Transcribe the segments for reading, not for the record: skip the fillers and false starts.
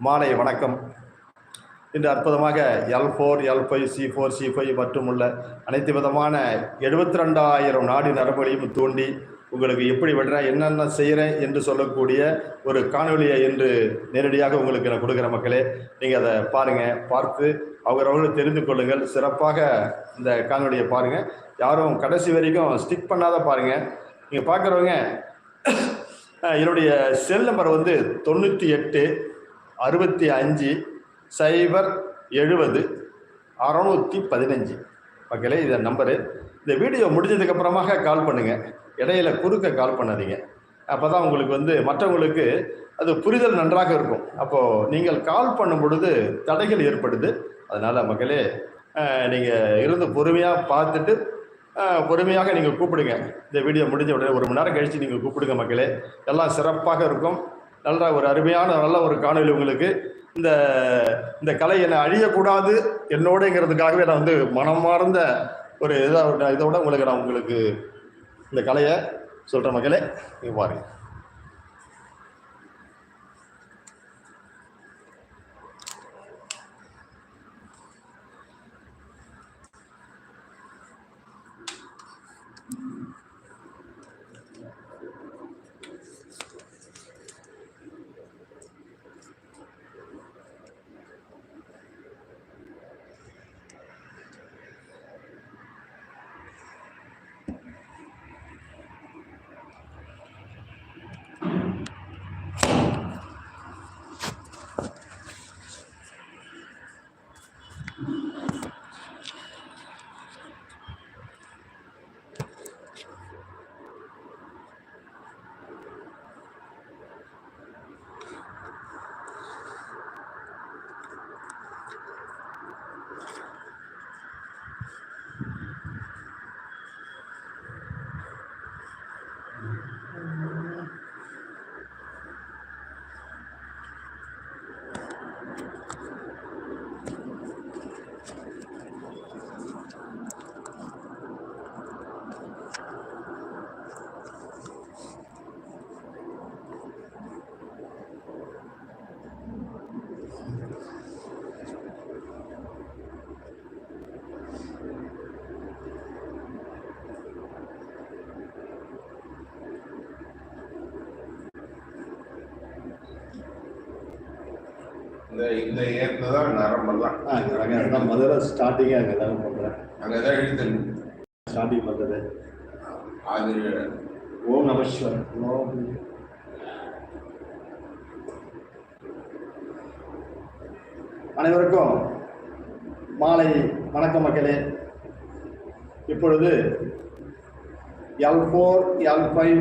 மாலை வணக்கம். இன்று அற்புதமாக L4, L5, C4, C5 மற்றும் உள்ள அனைத்து விதமான 72,000 நாடி நரம்புகளையும் தூண்டி உங்களுக்கு எப்படி விடுறேன், என்னென்ன செய்கிறேன் என்று சொல்லக்கூடிய ஒரு காணொலியை என்று நேரடியாக உங்களுக்கு நான் கொடுக்குற மக்களே. நீங்கள் அதை பாருங்கள், பார்த்து அவரவர்கள் தெரிந்து கொள்ளுங்கள். சிறப்பாக இந்த காணொலியை பாருங்கள். யாரும் கடைசி வரைக்கும் ஸ்டிக் பண்ணாத பாருங்கள். நீங்கள் பார்க்குறவங்க என்னுடைய செல் நம்பர் வந்து 98 65 0 70 615 மக்களே. இதை நம்பரு. இந்த வீடியோ முடிஞ்சதுக்கப்புறமாக கால் பண்ணுங்கள். இடையில குறுக்க கால் பண்ணாதீங்க. அப்போ தான் உங்களுக்கு வந்து மற்றவங்களுக்கு அது புரிதல் நன்றாக இருக்கும். அப்போது நீங்கள் கால் பண்ணும் பொழுது தடைகள் ஏற்படுது. அதனால் மக்களே, நீங்கள் இருந்து பொறுமையாக பார்த்துட்டு பொறுமையாக நீங்கள் கூப்பிடுங்க. இந்த வீடியோ முடிஞ்ச உடனே 1 மணி நேரம் கழித்து நீங்கள் கூப்பிடுங்க மக்களே. எல்லாம் சிறப்பாக இருக்கும். நல்ல ஒரு அருமையான நல்ல ஒரு காணொலி உங்களுக்கு. இந்த கலை என்னை அழியக்கூடாது என்னோடங்கிறதுக்காகவே நான் வந்து மனமார்ந்த ஒரு இதோட உங்களுக்கு இந்த கலையை சொல்கிறேன் மக்களே. நீங்கள் பாருங்கள். இந்த ஏற்று தான் நரம்பெல்லாம் அதான் முதல்ல ஸ்டார்டிங்கே அங்கே தான் பண்ணுறேன். அங்கே தான் எழுத்து ஸ்டார்டிங் பண்ணுறது. அது ஓம் நம சிவாய. அனைவருக்கும் மாலை வணக்கம் மக்களே. இப்பொழுது L4, L5,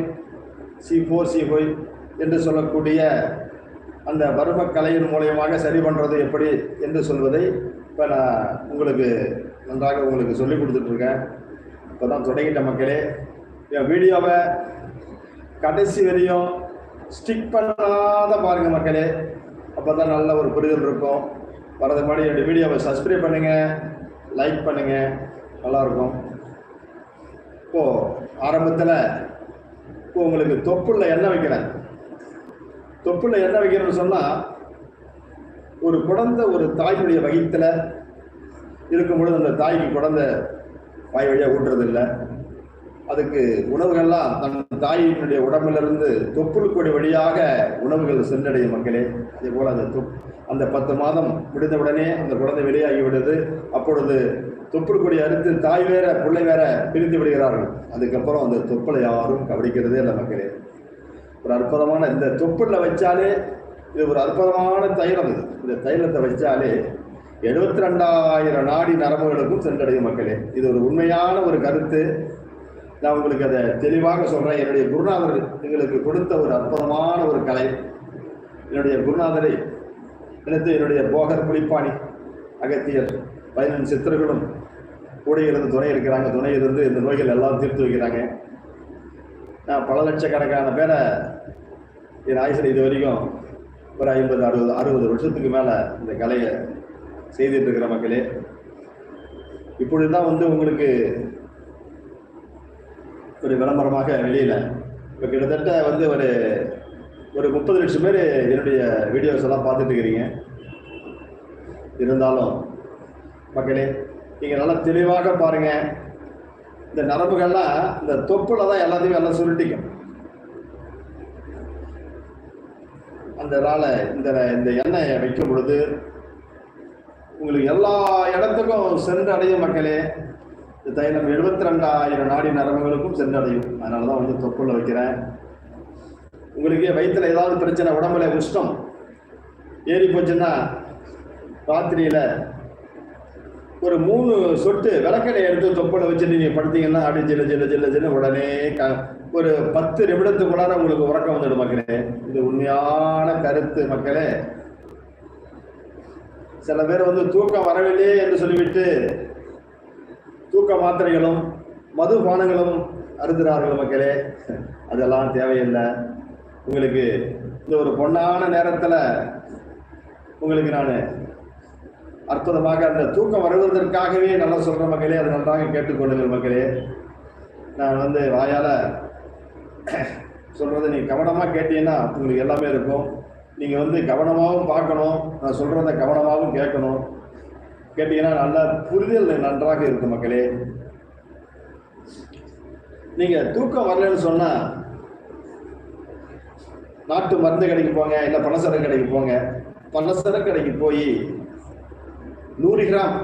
C4, C5 என்று சொல்லக்கூடிய அந்த வர்ம கலையின் மூலயமாக சரி பண்ணுறது எப்படி என்று சொல்வதை இப்போ நான் உங்களுக்கு நன்றாக உங்களுக்கு சொல்லி கொடுத்துட்ருக்கேன். இப்போ தான் தொடங்கிட்ட மக்களே. என் வீடியோவை கடைசி வரையும் ஸ்டிக் பண்ணாத பாருங்கள் மக்களே. அப்போ தான் நல்ல ஒரு புரிதல் இருக்கும். வரது மாதிரி என்னுடைய வீடியோவை சப்ஸ்கிரைப் பண்ணுங்கள், லைக் பண்ணுங்கள், நல்லாயிருக்கும். இப்போது ஆரம்பத்தில் உங்களுக்கு தொப்புள்ள எண்ணெய் வைக்கிறேன். தொப்புல என்ன வைக்கிறேன்னு சொன்னால், ஒரு குழந்தை ஒரு தாயினுடைய வயிற்றில் இருக்கும் பொழுது அந்த தாய்க்கு குழந்தை வாய் வழியாக ஊட்டுறது இல்லை. அதுக்கு உணவுகள்லாம் தன் தாயினுடைய உடம்பிலிருந்து தொப்புள் கொடி வழியாக உணவுகள் சென்றடையும் மக்களே. அதே போல் அந்த 10 மாதம் முடிந்தவுடனே அந்த குழந்தை வெளியாகி விடுது. அப்பொழுது தொப்புள் கொடி அறுத்து தாய் வேற பிள்ளை வேற பிரித்து விடுகிறார்கள். அதுக்கப்புறம் அந்த தொப்புளை யாரும் கவனிக்கிறதே இல்லை மக்களே. ஒரு அற்புதமான இந்த தொப்புளில் வச்சாலே இது ஒரு அற்புதமான தைலம். இந்த தைலத்தை வச்சாலே 72,000 நாடி நரம்புகளுக்கும் சென்றடையும் மக்களே. இது ஒரு உண்மையான ஒரு கருத்து. நான் உங்களுக்கு அதை தெளிவாக சொல்கிறேன். என்னுடைய குருநாதர் எங்களுக்கு கொடுத்த ஒரு அற்புதமான ஒரு கலை. என்னுடைய குருநாதரை நினைத்து என்னுடைய போகர் புலிப்பாணி அகத்தியர் 15 சித்தர்களும் கூட இருந்து துணை இருக்கிறாங்க. துணை இருந்து இந்த நோய்கள் எல்லாம் தீர்த்து வைக்கிறாங்க. நான் பல லட்சக்கணக்கான பேரை என் ஆயுசில் இது வரைக்கும் ஒரு 50, 60 வருஷத்துக்கு மேலே இந்த கலையை செய்துட்டு இருக்கிற மக்களே. இப்பொழுது தான் வந்து உங்களுக்கு ஒரு விளம்பரமாக வெளியில் இப்போ கிட்டத்தட்ட வந்து ஒரு ஒரு 30 லட்சம் பேர் என்னுடைய வீடியோஸ் எல்லாம் பார்த்துட்டு இருக்கிறீங்க. இருந்தாலும் மக்களே, நீங்கள் நல்லா தெளிவாக பாருங்கள். இந்த நரம்புகள்லாம் இந்த தொப்புல தான் எல்லாத்தையும் எல்லாம் சுருட்டிக்கும். அந்த இந்த எண்ணெயை வைக்கும் பொழுது உங்களுக்கு எல்லா இடத்துக்கும் சென்றடையும் மக்களே. இந்த தைலம் 72,000 நாடி நரம்புகளுக்கும் சென்றடையும். அதனால தான் வந்து தொப்புல வைக்கிறேன். உங்களுக்கே வயிற்றுல ஏதாவது பிரச்சனை, உடம்புல உஷ்டம் ஏறி போச்சுன்னா ராத்திரியில ஒரு 3 சொட்டு விளக்கெண்ணெய் எடுத்து தொப்புல வச்சு நீங்க படுத்தீங்கன்னா அப்படி ஜில்ல ஜில்ல ஜில்ல ஜில்ல உடனே ஒரு 10 நிமிடத்துக்குள்ளார உங்களுக்கு உறக்கம் வந்துடும் மக்களே. இது உண்மையான கருத்து மக்களே. சில பேர் வந்து தூக்கம் வரவில்லையே என்று சொல்லிவிட்டு தூக்க மாத்திரைகளும் மதுபானங்களும் அருந்துகிறார்கள் மக்களே. அதெல்லாம் தேவையில்லை. உங்களுக்கு இந்த ஒரு பொன்னான நேரத்தில் உங்களுக்கு நான் அற்புதமாக அந்த தூக்கம் வருவதற்காகவே நல்லா சொல்கிற மக்களே. அது நன்றாக கேட்டுக்கொள்ளுங்கள் மக்களே. நான் வந்து வாயால் சொல்கிறத நீங்கள் கவனமாக கேட்டீங்கன்னா உங்களுக்கு எல்லாமே இருக்கும். நீங்கள் வந்து கவனமாகவும் பார்க்கணும், நான் சொல்கிறத கவனமாகவும் கேட்கணும். கேட்டீங்கன்னா நல்ல புரிதல் நன்றாக இருக்கும் மக்களே. நீங்கள் தூக்கம் வரலன்னு சொன்னால் நாட்டு மருந்து கடைக்கு போங்க, இல்லை பலசரக்கு கடைக்கு போங்க. பலசரக்கு கடைக்கு போய் 100 கிராம்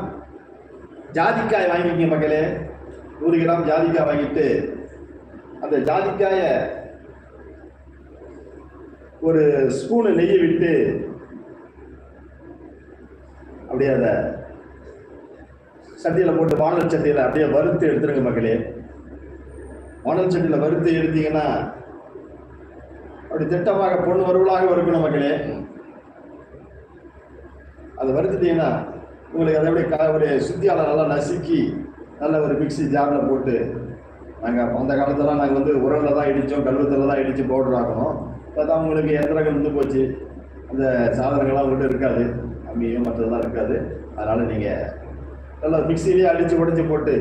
ஜாதிக்காய் வாங்கிக்கிங்க மக்களே. 100 கிராம் ஜாதிக்காய் வாங்கிட்டு அந்த ஜாதிக்காயை ஒரு ஸ்பூனு நெய்யை விட்டு அப்படியே அதை சட்டியில் போட்டு வானல் சட்டியில் அப்படியே வறுத்து எடுத்துருங்க மக்களே. வானல் சட்டியில் வறுத்து எடுத்தீங்கன்னா அப்படி திட்டமாக பொண்ணு வறுவலாக வறுக்கணும் மக்களே. அதை வறுத்துட்டீங்கன்னா உங்களுக்கு அதை அப்படியே ஒரு சுத்தியால் நல்லா நசுக்கி நல்ல ஒரு மிக்சி ஜாரில் போட்டு, நாங்கள் அந்த காலத்துலாம் நாங்கள் வந்து உரலில் தான் இடித்தோம், கல்வத்தில் தான் இடித்து பவுடர் ஆகணும். அதான் உங்களுக்கு எந்திரங்கள் வந்து போச்சு, அந்த சாதனங்கள்லாம் உங்கள்கிட்ட இருக்காது, அங்கேயும் மற்றதெல்லாம் இருக்காது. அதனால் நீங்கள் நல்லா மிக்சிலேயே அடித்து உடைச்சி போட்டு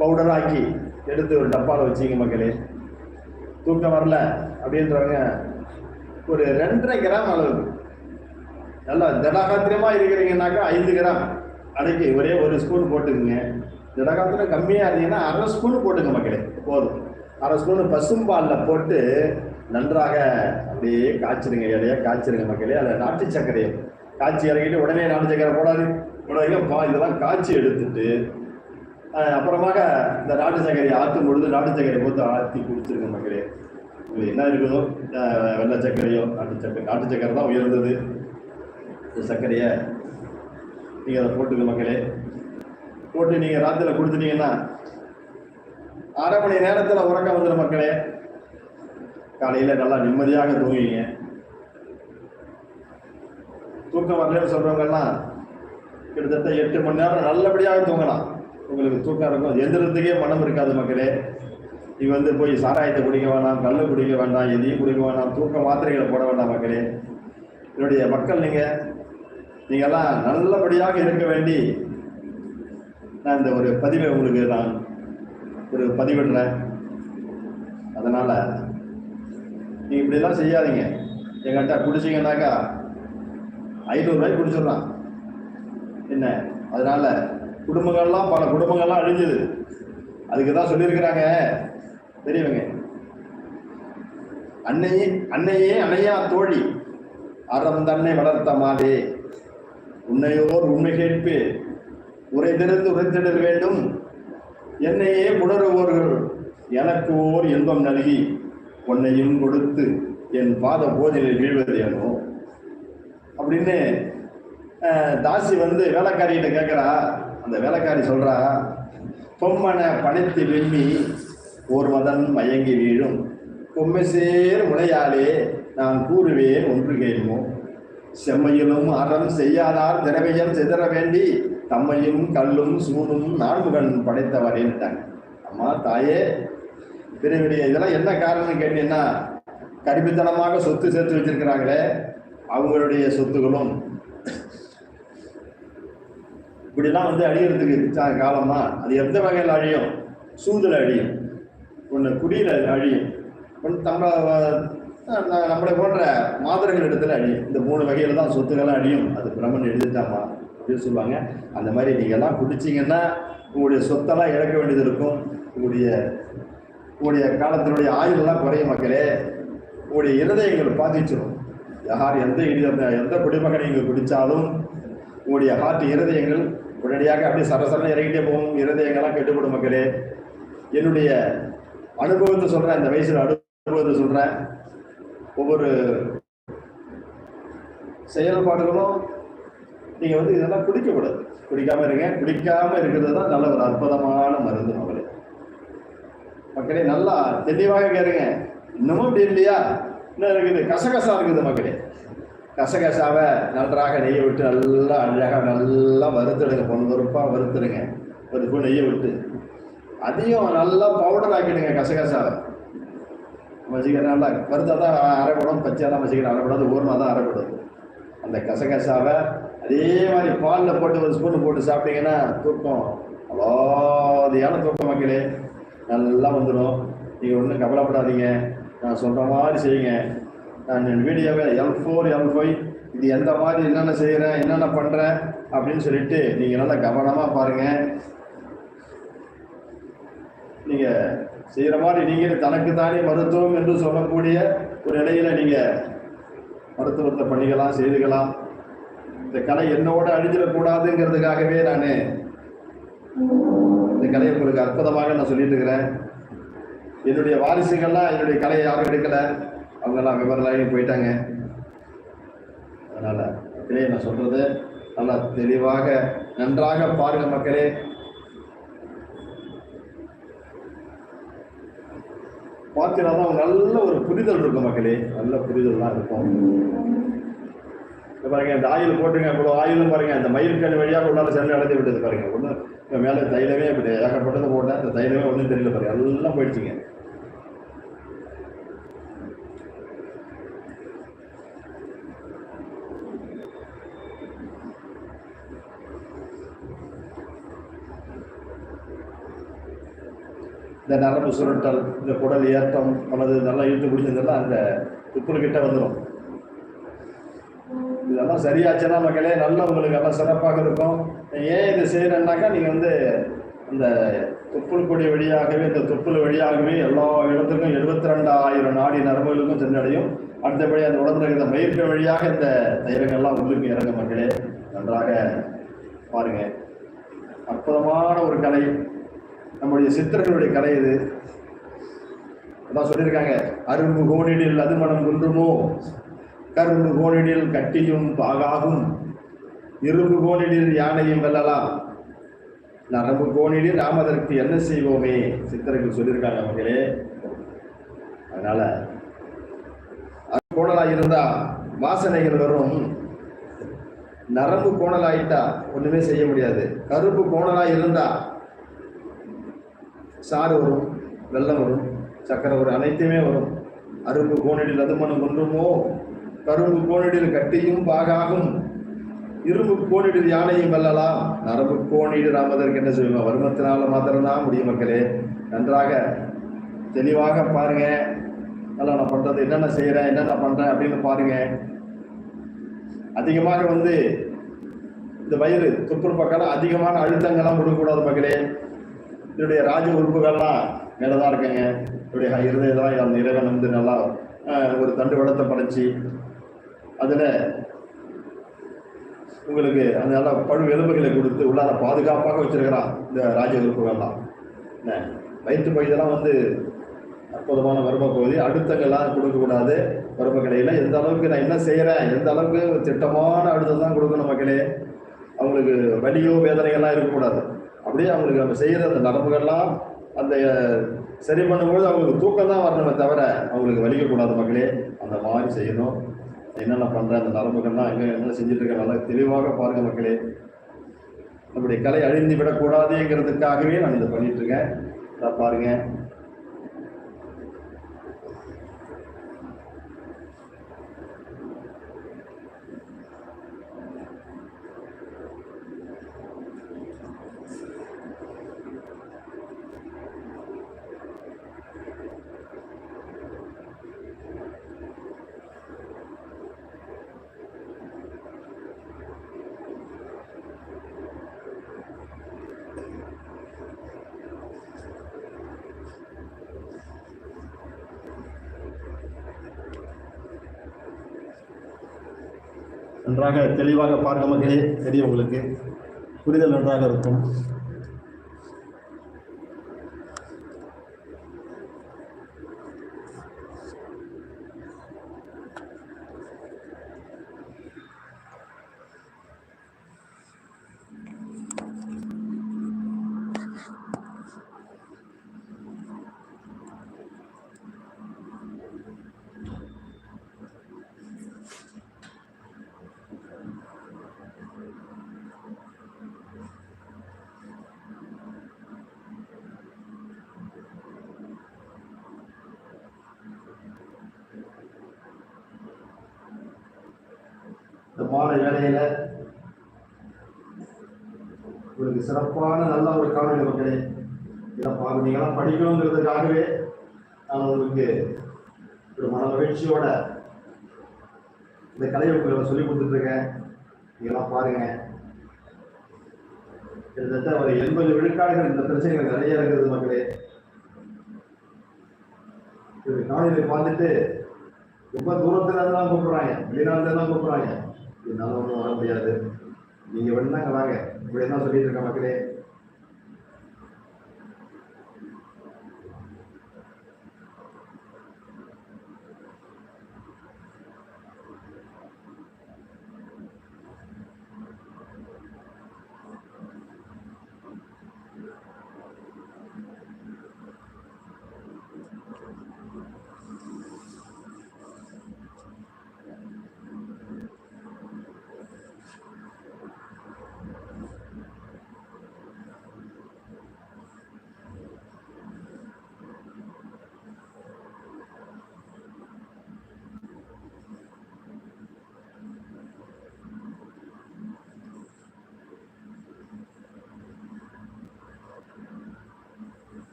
பவுடராக்கி எடுத்து ஒரு டப்பாவில் வச்சிங்க மக்களே. தூக்கம் வரல அப்படின்றவங்க ஒரு 2.5 கிராம் அளவுக்கு நல்லா திடகாத்திரமாக இருக்கிறீங்கன்னாக்கா 5 கிராம் அடைக்கி ஒரே ஒரு ஸ்பூன் போட்டுக்குங்க. திடகாத்திரம் கம்மியாக இருந்தீங்கன்னா 1/2 ஸ்பூன் போட்டுங்க மக்களே, போதும். 1/2 ஸ்பூன் பசும்பாலில் போட்டு நன்றாக அப்படியே காய்ச்சிருங்க, இடையே காய்ச்சிருங்க மக்களே. அதில் நாட்டு சர்க்கரையை காய்ச்சி இறக்கிட்டு உடனே நாட்டு சர்க்கரை போடாது, இதெல்லாம் காய்ச்சி எடுத்துட்டு அப்புறமாக இந்த நாட்டு சர்க்கரையை ஆற்றும் பொழுது நாட்டு சர்க்கரையை போட்டு ஆற்றி குடிச்சிருங்க மக்களே. உங்களுக்கு என்ன இருக்குதோ வெள்ளை சர்க்கரையோ நாட்டு சர்க்கரை தான் உயர்ந்தது. இந்த சர்க்கரையை நீங்கள் அதை போட்டுக்க மக்களே. போட்டு நீங்கள் ராத்திரியில் கொடுத்துட்டீங்கன்னா 1/2 மணி நேரத்தில் உறக்கம் வந்துடும் மக்களே. காலையில் நல்லா நிம்மதியாக தூங்குவீங்க. தூக்கம் வரலன்னு சொல்கிறவங்கெல்லாம் கிட்டத்தட்ட 8 மணி நேரம் நல்லபடியாக தூங்கலாம். உங்களுக்கு தூக்கம் இருக்கும், எந்திரத்துக்கே மனம் இருக்காது மக்களே. நீங்கள் வந்து போய் சாராயத்தை குடிக்க வேண்டாம், கல் குடிக்க வேண்டாம், எதையும் குடிக்க வேண்டாம், தூக்க மாத்திரைகளை போட வேண்டாம் மக்களே. என்னுடைய மக்கள் நீங்கள்லாம் நல்லபடியாக இருக்க வேண்டி நான் இந்த ஒரு பதிவை உங்களுக்கு நான் ஒரு பதிவிடுறேன். அதனால் நீங்கள் இப்படிலாம் செய்யாதீங்க. எங்கிட்ட குடிச்சிங்கன்னாக்கா 500 ரூபாய்க்கு குடிச்சிடலாம் என்ன. அதனால் பல குடும்பங்கள்லாம் அழிஞ்சுது. அதுக்கு தான் சொல்லியிருக்கிறாங்க பெரியவங்க, அன்னையே அணையா தோழி அறம் தன்னை வளர்த்த மாதே, உன்னையோர் உண்மை கேட்பு உரை திறந்து உரைத்திடல் வேண்டும், என்னையே உணர்வோர்கள் எனக்கு ஓர் இன்பம் நல்கி உன்னையும் கொடுத்து என் பாத போதிலில் வீழ்வது ஏனோ அப்படின்னு தாசி வந்து வேலைக்காரிகிட்ட கேட்குறா. அந்த வேலைக்காரி சொல்கிறா, பொம்மனை பனைத்து விம்மி ஓர் மதன் மயங்கி வீழும் பொம்மை சேர் உடையாலே நான் கூறுவேன் ஒன்று கேள்மோ, செம்மையிலும் அறம் செய்யாதார் திரவியம் சிதற வேண்டி தம்மையும் கல்லும் சூடும் நான்முகன் படைத்தவரேன்ட்டாங்க. அம்மா தாயே பெரிய இதெல்லாம் என்ன காரணம்னு கேட்டீங்கன்னா, கருப்பித்தனமாக சொத்து சேர்த்து வச்சிருக்கிறாங்களே அவங்களுடைய சொத்துகளும் இப்படிலாம் வந்து அழியறதுக்கு காலமா. அது எந்த வகையில் அழியும்? சூதில் அழியும், ஒன்று குடியில் அழியும், ஒன்று நம்மளை போன்ற மாதர்கள் இடத்துல அழியும். இந்த 3 வகையில் தான் சொத்துக்கள்லாம் அழியும். அது பிரம்மன் எழுதிட்டாமா அப்படின்னு சொல்லுவாங்க. அந்த மாதிரி நீங்கள் எல்லாம் குடிச்சிங்கன்னா உங்களுடைய சொத்தெல்லாம் இழக்க வேண்டியது இருக்கும். உங்களுடைய காலத்தினுடைய ஆயுளெல்லாம் குறையும் மக்களே. உங்களுடைய இருதயங்கள் பாதிச்சிடும். யார் எந்த குடிமகனை நீங்கள் குடித்தாலும் உங்களுடைய ஹார்ட் இருதயங்கள் உடனடியாக அப்படியே சரசரன்னு இறங்கிட்டே போகும். இருதயங்கள்லாம் கெட்டுப்படும் மக்களே. என்னுடைய அனுபவத்தை சொல்கிறேன், இந்த வயசில் அனுபவத்தை சொல்கிறேன். ஒவ்வொரு செயல்பாடுகளும் நீங்கள் இதெல்லாம் குடிக்கக்கூடாது. குடிக்காமல் இருங்க. குடிக்காமல் இருக்கிறது தான் நல்ல ஒரு அற்புதமான மருந்து மக்களே. நல்லா தெளிவாக கேளுங்க. இன்னமும் அப்படி இல்லையா? இன்னும் இருக்குது, கசகசா இருக்குது மக்களே. கசகசாவை நன்றாக நெய்யை விட்டு நல்லா அழகாக நல்லா வறுத்துடுங்க. பொறுப்பாக வறுத்துடுங்க. ஒரு ஸ்பூன் நெய்யை விட்டு அதையும் நல்லா பவுடர் ஆக்கிடுங்க. கசகசாவை மசிக்கிற நல்லா வறுத்தா தான் அரைப்படும். பச்சையெல்லாம் மசிக்கிற அரைப்படாது, ஊர்னா தான் அரைப்படும். அந்த கசகசாவை அதே மாதிரி பாலில் போட்டு ஒரு ஸ்பூன் போட்டு சாப்பிட்டீங்கன்னா தூக்கம் அவ்வளோதையான தூக்கம் மக்களே. நல்லா வந்துடும். நீங்கள் ஒன்றும் கவலைப்படாதீங்க. நான் சொல்கிற மாதிரி செய்யுங்க. நான் வீடியோவை L4 L5 இது எந்த மாதிரி என்னென்ன செய்கிறேன் என்னென்ன பண்ணுறேன் அப்படின்னு சொல்லிட்டு நீங்கள் நல்லா கவனமாக பாருங்கள். நீங்கள் செய்கிற மாதிரி நீங்கள் தனக்குத்தானே மருத்துவம் என்று சொல்லக்கூடிய ஒரு நிலையில் நீங்கள் மருத்துவத்தை பண்ணிக்கலாம், செய்துக்கலாம். இந்த கலை என்னோட அழிஞ்சிடக்கூடாதுங்கிறதுக்காகவே நான் இந்த கலையை உங்களுக்கு அற்புதமாக நான் சொல்லிட்டு இருக்கிறேன். என்னுடைய வாரிசுகள்லாம் என்னுடைய கலையை யாரும் எடுக்கலை. அவங்கெல்லாம் விவரலாகி போயிட்டாங்க. அதனால் மக்களே நான் சொல்கிறது நல்லா தெளிவாக நன்றாக பாருங்க மக்களே. பார்த்தீங்கன்னா தான் நல்ல ஒரு புரிதல் இருக்கும் மக்களே. நல்ல புரிதல்லாம் இருக்கும். பாருங்க, இந்த ஆயில் போட்டுங்க. இவ்வளோ ஆயிலும் பாருங்க, இந்த மயிர்கண் வழியாக உள்ளார சென்று அடைந்து விட்டது பாருங்க. ஒன்றும் மேலே தைலமே இப்படி ஏகப்பட்டது போட்டேன். இந்த தைலமே ஒன்றும் தெரியல பாருங்க. எல்லாம் போயிடுச்சுங்க. இந்த நரம்பு சுருட்டல், இந்த குடல் ஏற்றம் அல்லது நல்லா இழுத்து பிடிச்சதெல்லாம் அந்த துப்புள்கிட்ட வந்துடும். இதெல்லாம் சரியாச்சுன்னா மக்களே நல்லா உங்களுக்கு எல்லாம் சிறப்பாக இருக்கும். ஏன் இது செய்யறேன்னாக்கா நீங்கள் அந்த தொப்புள் கொடி வழியாகவே, இந்த தொப்புள் வழியாகவே எல்லா இடத்துக்கும் 72,000 நாடி நரம்புகளுக்கும் சென்றடையும். அடுத்தபடி அந்த உடம்புல இருக்கிற மயிர்கள் வழியாக இந்த தைலங்கள்லாம் உள்ளுக்கு இறங்க மக்களே. நன்றாக பாருங்க. அற்புதமான ஒரு கலை, நம்முடைய சித்தர்களுடைய கலை இது. அதான் சொல்லியிருக்காங்க, அரும்பு கோணிடில் அது மனம் குன்றுமோ, கரும்பு கோணிடில் கட்டியும் பாகாகும், இரும்பு கோணிடில் யானையும் வெல்லலாம், நரம்பு கோணிடில் ராமதற்கு என்ன செய்வோமே. சித்தர்கள் சொல்லியிருக்காங்க மக்களே. அதனால கோணலாக இருந்தா வாசனைகள் வரும். நரம்பு கோணலாயிட்டா ஒண்ணுமே செய்ய முடியாது. கரும்பு கோணலாக இருந்தா சாறு வரும், வெள்ளம் வரும், சக்கரை வரும், அனைத்துமே வரும். அரும்பு கோணிடில் அது மனம் குன்றுமோ, கரும்பு கோணிடில் கட்டியும் பாகாகும், இரும்பு கோணிடில் யானையும் வெல்லலாம், நரம்பு கோணிடு ராமதற்கு என்ன செய்வோம். வருமத்தினால மாத்திரம்தான் முடியும் மக்களே. நன்றாக தெளிவாக பாருங்க. நல்லா நான் பண்றது என்னென்ன செய்யறேன் என்னென்ன பண்றேன் அப்படின்னு பாருங்க. அதிகமாக இந்த வயிறு துப்புள் பக்கம் அதிகமான அழுத்தங்கள்லாம் கொடுக்கக்கூடாது மக்களே. இதனுடைய ராஜ உறுப்புகள்லாம் மேலே தான் இருக்குங்க. இதனுடைய இருதயெல்லாம் அந்த இறைவன் நல்லா ஒரு தண்டு வடத்தை படைச்சி அதில் உங்களுக்கு அந்த நல்லா பழு எலும்புகளை கொடுத்து உள்ளார பாதுகாப்பாக வச்சிருக்கிறான் இந்த ராஜ உறுப்புகள்லாம். என்ன வயிற்று பகுதியெல்லாம் அற்புதமான மர்ம பகுதி. அழுத்தங்கள்லாம் கொடுக்கக்கூடாது. மர்ம கலையில் எந்த அளவுக்கு நான் என்ன செய்கிறேன், எந்த அளவுக்கு திட்டமான அழுத்தம் தான் கொடுக்கணும் மக்களே. அவங்களுக்கு வலியோ வேதனைகள்லாம் இருக்கக்கூடாது. அப்படியே அவங்களுக்கு நம்ம செய்கிற அந்த நரம்புகள்லாம் அந்த சரி பண்ணும்போது அவங்களுக்கு தூக்கம் தான் வரணுமே தவிர அவங்களுக்கு வலிக்கக்கூடாது மக்களே. அந்த மாதிரி செய்யணும். என்னென்ன பண்ணுறேன், அந்த நரம்புகள்லாம் என்ன செஞ்சுட்டு இருக்கேன் நல்லா தெளிவாக பாருங்கள் மக்களே. நம்முடைய கலை அழிந்து விடக்கூடாதுங்கிறதுக்காகவே நான் இதை பண்ணிட்டு இருக்கேன். அதை பாருங்க. நன்றாக தெளிவாக பார்க்க மக்களே தெரியும், உங்களுக்கு புரிதல் நன்றாக இருக்கும். இந்த மாலை வேலையில உங்களுக்கு சிறப்பான நல்ல ஒரு காணொலி மக்களே. இதை நீங்களாம் படிக்கணுங்கிறதுக்காகவே நான் உங்களுக்கு ஒரு மன மகிழ்ச்சியோட இந்த கலையை உங்களுக்கு சொல்லி கொடுத்துட்டு இருக்கேன். நீங்களாம் பாருங்க. கிட்டத்தட்ட ஒரு 80 விழுக்காடுகள் இந்த பிரச்சனைகள் நிறைய இருக்கிறது மக்களே. இந்த காணொலியை பார்த்துட்டு ரொம்ப தூரத்துல இருந்தெல்லாம் கூப்பிடுறாங்க, வெளிநாட்டுல இருந்தெல்லாம் கூப்பிடுறாங்க. என்னால ஒன்றும் வர முடியாது, நீங்க வேணாங்க வாங்க, இப்படி தான் சொல்லிட்டு இருக்க மக்களே.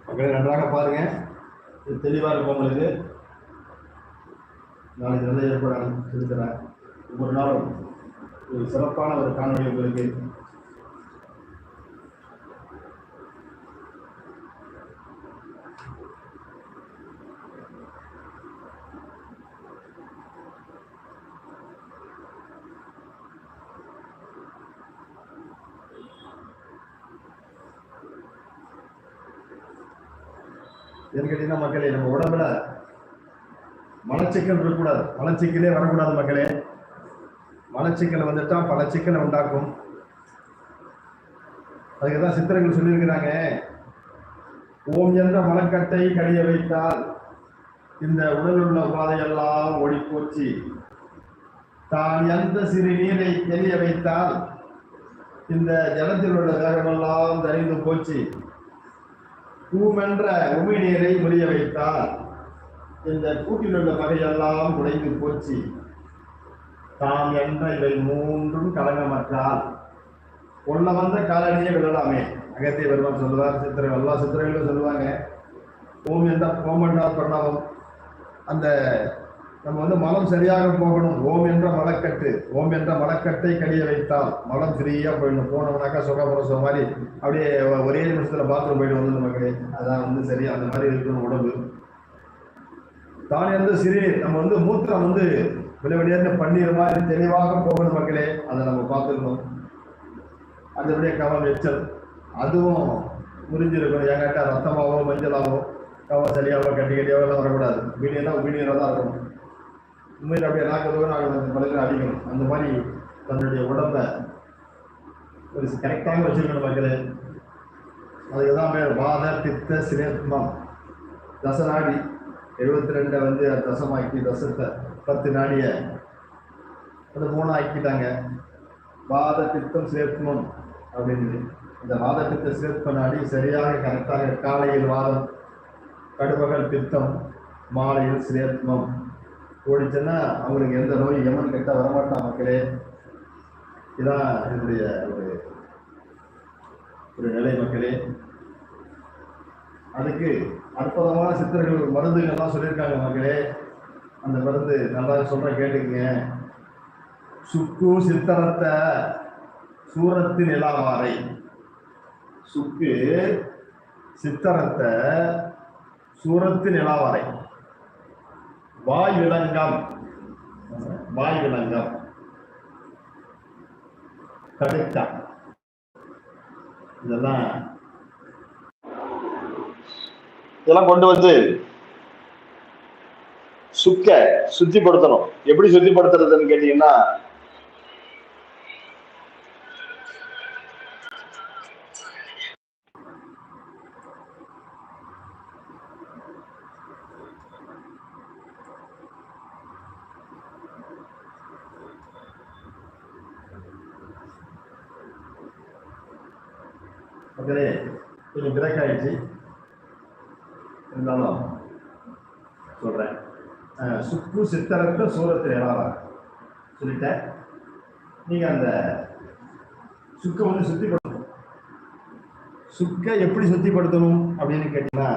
மக்களை நன்றாக பாருங்க, தெளிவாக இருக்கும் உங்களுக்கு. நாளைக்கு நல்ல ஏற்பாடு செலுத்துகிறேன். ஒவ்வொரு நாளும் ஒரு சிறப்பான ஒரு காணொலி உங்களுக்கு. ஏன்னு கேட்டீங்கன்னா மக்களே, நம்ம உடம்புல மலச்சிக்கல் இருக்கக்கூடாது, மலச்சிக்கலே வரக்கூடாது மக்களே. மலச்சிக்கல் வந்துட்டா பல சிக்கலை உண்டாக்கும். அதுக்குதான் சித்திரங்கள் சொல்லியிருக்கிறாங்க, ஓம் என்ற மலக்கட்டை கழிய வைத்தால் இந்த உடல் உள்ள பாதையெல்லாம் ஓடி போச்சு, தான் எந்த சிறு நீரை தெரிய வைத்தால் இந்த ஜலத்தில் உள்ள வேகமெல்லாம் தரிந்து போச்சு, பூமென்ற உமி நீரை முறிய வைத்தால் இந்த கூட்டில் உள்ள வகையெல்லாம் உடைந்து போச்சு, தாம் என்ற இவை மூன்றும் கலங்கமற்றால் கொள்ள வந்த காலனியை விடலாமே. அகத்திய பெருமான் சொல்லுவார், எல்லா சித்திரங்களும் சொல்லுவாங்க, ஓம் என்றால் பிரணவம். அந்த நம்ம வந்து மலம் சரியாக போகணும். ஓம் என்ற மலக்கட்டை கடிய வைத்தால் மலம் ஃப்ரீயா போயிடணும். போனோம்னாக்கா சுகப்பிரசவம் மாதிரி அப்படியே ஒரே நிமிஷத்துல பாத்ரூம் போயிட்டு வந்து மக்களே, அதான் வந்து சரியா அந்த மாதிரி இருக்கணும் உடம்பு. தானே வந்து நம்ம வந்து மூத்திரம் வந்து விளையாடிய பன்னீர் மாதிரி தெளிவாக போகணும் மக்களே, அதை நம்ம பார்த்துக்கணும். அதனுடைய கவம் எச்சல் அதுவும் முறிஞ்சிருக்கணும். என்கிட்ட ரத்தமாவோ மஞ்சளாவோ கவம் சரியாவோ கட்டியாவோ எல்லாம் வரக்கூடாது. வீடியோ தான் இருக்கணும். உண்மையில் அப்படியே நாக்கு பலருக்கு அடிக்கணும். அந்த மாதிரி தன்னுடைய உடம்ப ஒரு கரெக்டாக வச்சிருக்கணும் மக்களே. அதுக்கு தான் பேர் வாத பித்த சிரேத்மம். தசநாடி 72 வந்து தசமாக்கி தசத்தை 10 நாடியை அது 3 ஆக்கிட்டாங்க. வாத பித்தம் சிரேத்மம் அப்படின்னு. இந்த வாத பித்த சிரேத்ம நாடி சரியாக கரெக்டாக காலையில் வாதம், கடுபகல் பித்தம், மாலையில் சிரேத்மம் ஓடிச்சுன்னா அவங்களுக்கு எந்த நோய் எமன் கிட்ட வரமாட்டான் மக்களே. இதுதான் என்னுடைய ஒரு நிலை மக்களே. அதுக்கு அற்புதமான சித்தர்கள் மருந்துகள்லாம் சொல்லியிருக்காங்க மக்களே. அந்த மருந்து நல்லா சொல்ற கேட்டுக்குங்க. சுக்கு சித்தரத்தை சூரத்தின் இலாவாரை. சுக்கு சித்தரத்தை சூரத்தின் இலாவாரை. வாய் விலங்கம் கடுக்கா, இதெல்லாம் கொண்டு வந்து சுக்க சுத்திப்படுத்தணும். எப்படி சுத்திப்படுத்துறதுன்னு கேட்டீங்கன்னா, கொஞ்சம் பிரேக் ஆயிடுச்சு, இருந்தாலும் சொல்றேன். சுக்கு சித்தரத்தை சூரத்தில் இழாவார் சொல்லிட்டேன். நீங்க அந்த சுக்கை வந்து சுத்திப்படுத்தணும். சுக்கை எப்படி சுத்திப்படுத்தணும் அப்படின்னு கேட்டீங்கன்னா,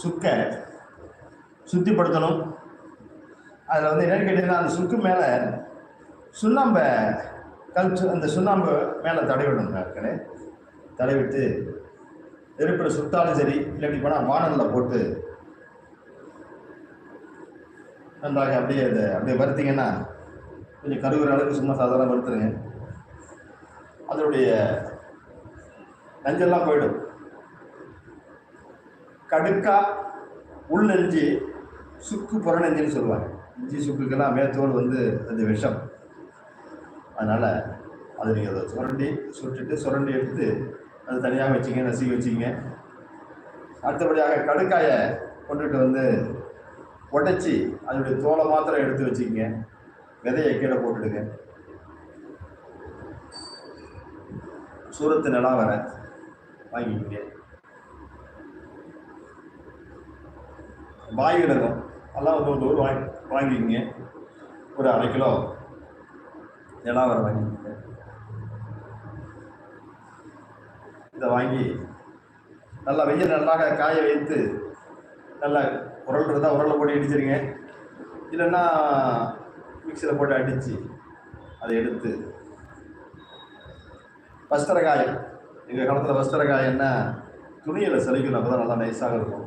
சுக்கை சுத்திப்படுத்தணும். அதில் வந்து என்னன்னு கேட்டீங்கன்னா, அந்த சுக்கு மேலே சுண்ணாம்பை அந்த சுண்ணாம்பு மேலே தடவிடணும் நாட்களே. தடவிட்டு நெருப்பில் சுட்டாலும் சரி, இல்லாட்டி போனால் வானலில் போட்டு நன்றாக அப்படியே வறுத்தீங்கன்னா, கொஞ்சம் கருவுற அளவுக்கு சும்மா சாதாரண வறுத்துருங்க. அதனுடைய நஞ்செல்லாம் போயிடும். கடுக்கா உள்நெஞ்சு, சுக்கு புறநெஞ்சுன்னு சொல்லுவாங்க. இஞ்சி சுக்குக்கெல்லாம் மேத்தோல் வந்து அது விஷம். அதனால் அதை நீங்கள் அதை சுரண்டி எடுத்து அது தனியாக வச்சிங்க, நசுக்கி வச்சிங்க. அடுத்தபடியாக கடுக்காயை கொண்டுட்டு வந்து உடைச்சி அதனுடைய தோலை மாத்திரம் எடுத்து வச்சுக்கிங்க. விதையை கீழே போட்டுடுங்க. சூரத்து நிலா வர வாங்கிக்கிங்க. வாய் விலங்கம் எல்லாம் ஒரு வாங்கிக்கிங்க. ஒரு 1/2 கிலோ நிலாவரை வாங்கிக்கிங்க. இதை வாங்கி நல்லா வெயில் நல்லாக காய வைத்து நல்லா உரல்றதா உரலை போட்டு இடிச்சிருங்க. இல்லைன்னா மிக்சியில் போட்டு அடித்து அதை எடுத்து வஸ்திரகாயம். எங்கள் காலத்தில் வஸ்திரகாயம்னா துணியில் செலுக்கணும். அப்போ தான் நல்லா நைஸாக இருக்கும்.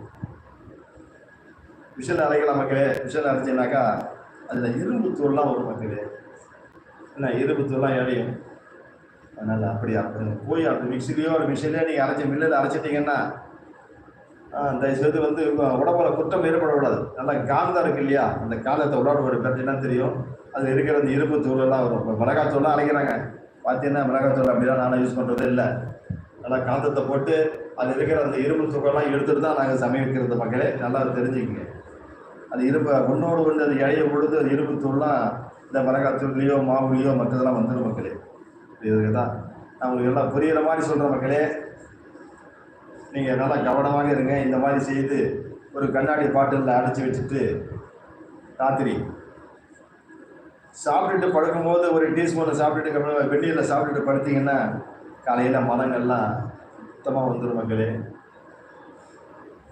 விஷல் அரைக்கலாம் மக்களே. விஷல் அரைச்சினாக்கா அதில் இரும்பு தூள்லாம் வரும் மக்களே. என்ன இருபத்தெல்லாம் எடையும். அதனால் அப்படி போய் அந்த மிக்சிலையோ ஒரு மிஷின்லேயோ நீங்கள் அரைச்சி மில்லில் அரைச்சிட்டிங்கன்னா தயவுசெய்து வந்து உடம்புல குற்றம் ஏற்படக்கூடாது. நல்லா காந்தம் இருக்கு இல்லையா, அந்த காந்தத்தை உடம்பு ஒரு பார்த்தீங்கன்னா தெரியும். அது இருக்கிற அந்த இரும்பு தூளெல்லாம் வரும். இப்போ மிளகாத்தூள்லாம் அரைக்கிறாங்க பார்த்தீங்கன்னா, மிளகாத்தூள் அப்படிலாம் நானும் யூஸ் பண்ணுறதே இல்லை. நல்லா காந்தத்தை போட்டு அது இருக்கிற அந்த இரும்பு தூக்கெல்லாம் எடுத்துட்டு தான் நாங்கள் சமைக்கிறது மக்களே, நல்லா தெரிஞ்சுக்கங்க. அது இரும்பு ஒன்றோடு ஒன்று அது இழைய பொழுது அது இரும்பு தூள்லாம் இந்த மிளகாத்தூள்லையோ மாவுலையோ மற்றதெல்லாம் வந்துடும் மக்களே. இதுக்கு தான் நான் உங்களுக்கு எல்லாம் புரிகிற மாதிரி சொல்கிற மக்களே. நீங்கள் நல்லா கவனமாக இருங்க. இந்த மாதிரி செய்து ஒரு கண்ணாடி பாட்டிலில் அடைச்சி வச்சுட்டு ராத்திரி சாப்பிட்டுட்டு படுக்கும்போது ஒரு டீஸ்பூனை சாப்பிட்டுட்டு வெந்நீரில் சாப்பிட்டுட்டு படுத்தீங்கன்னா காலையில் மனங்கள்லாம் சுத்தமாக வந்துடும் மக்களே.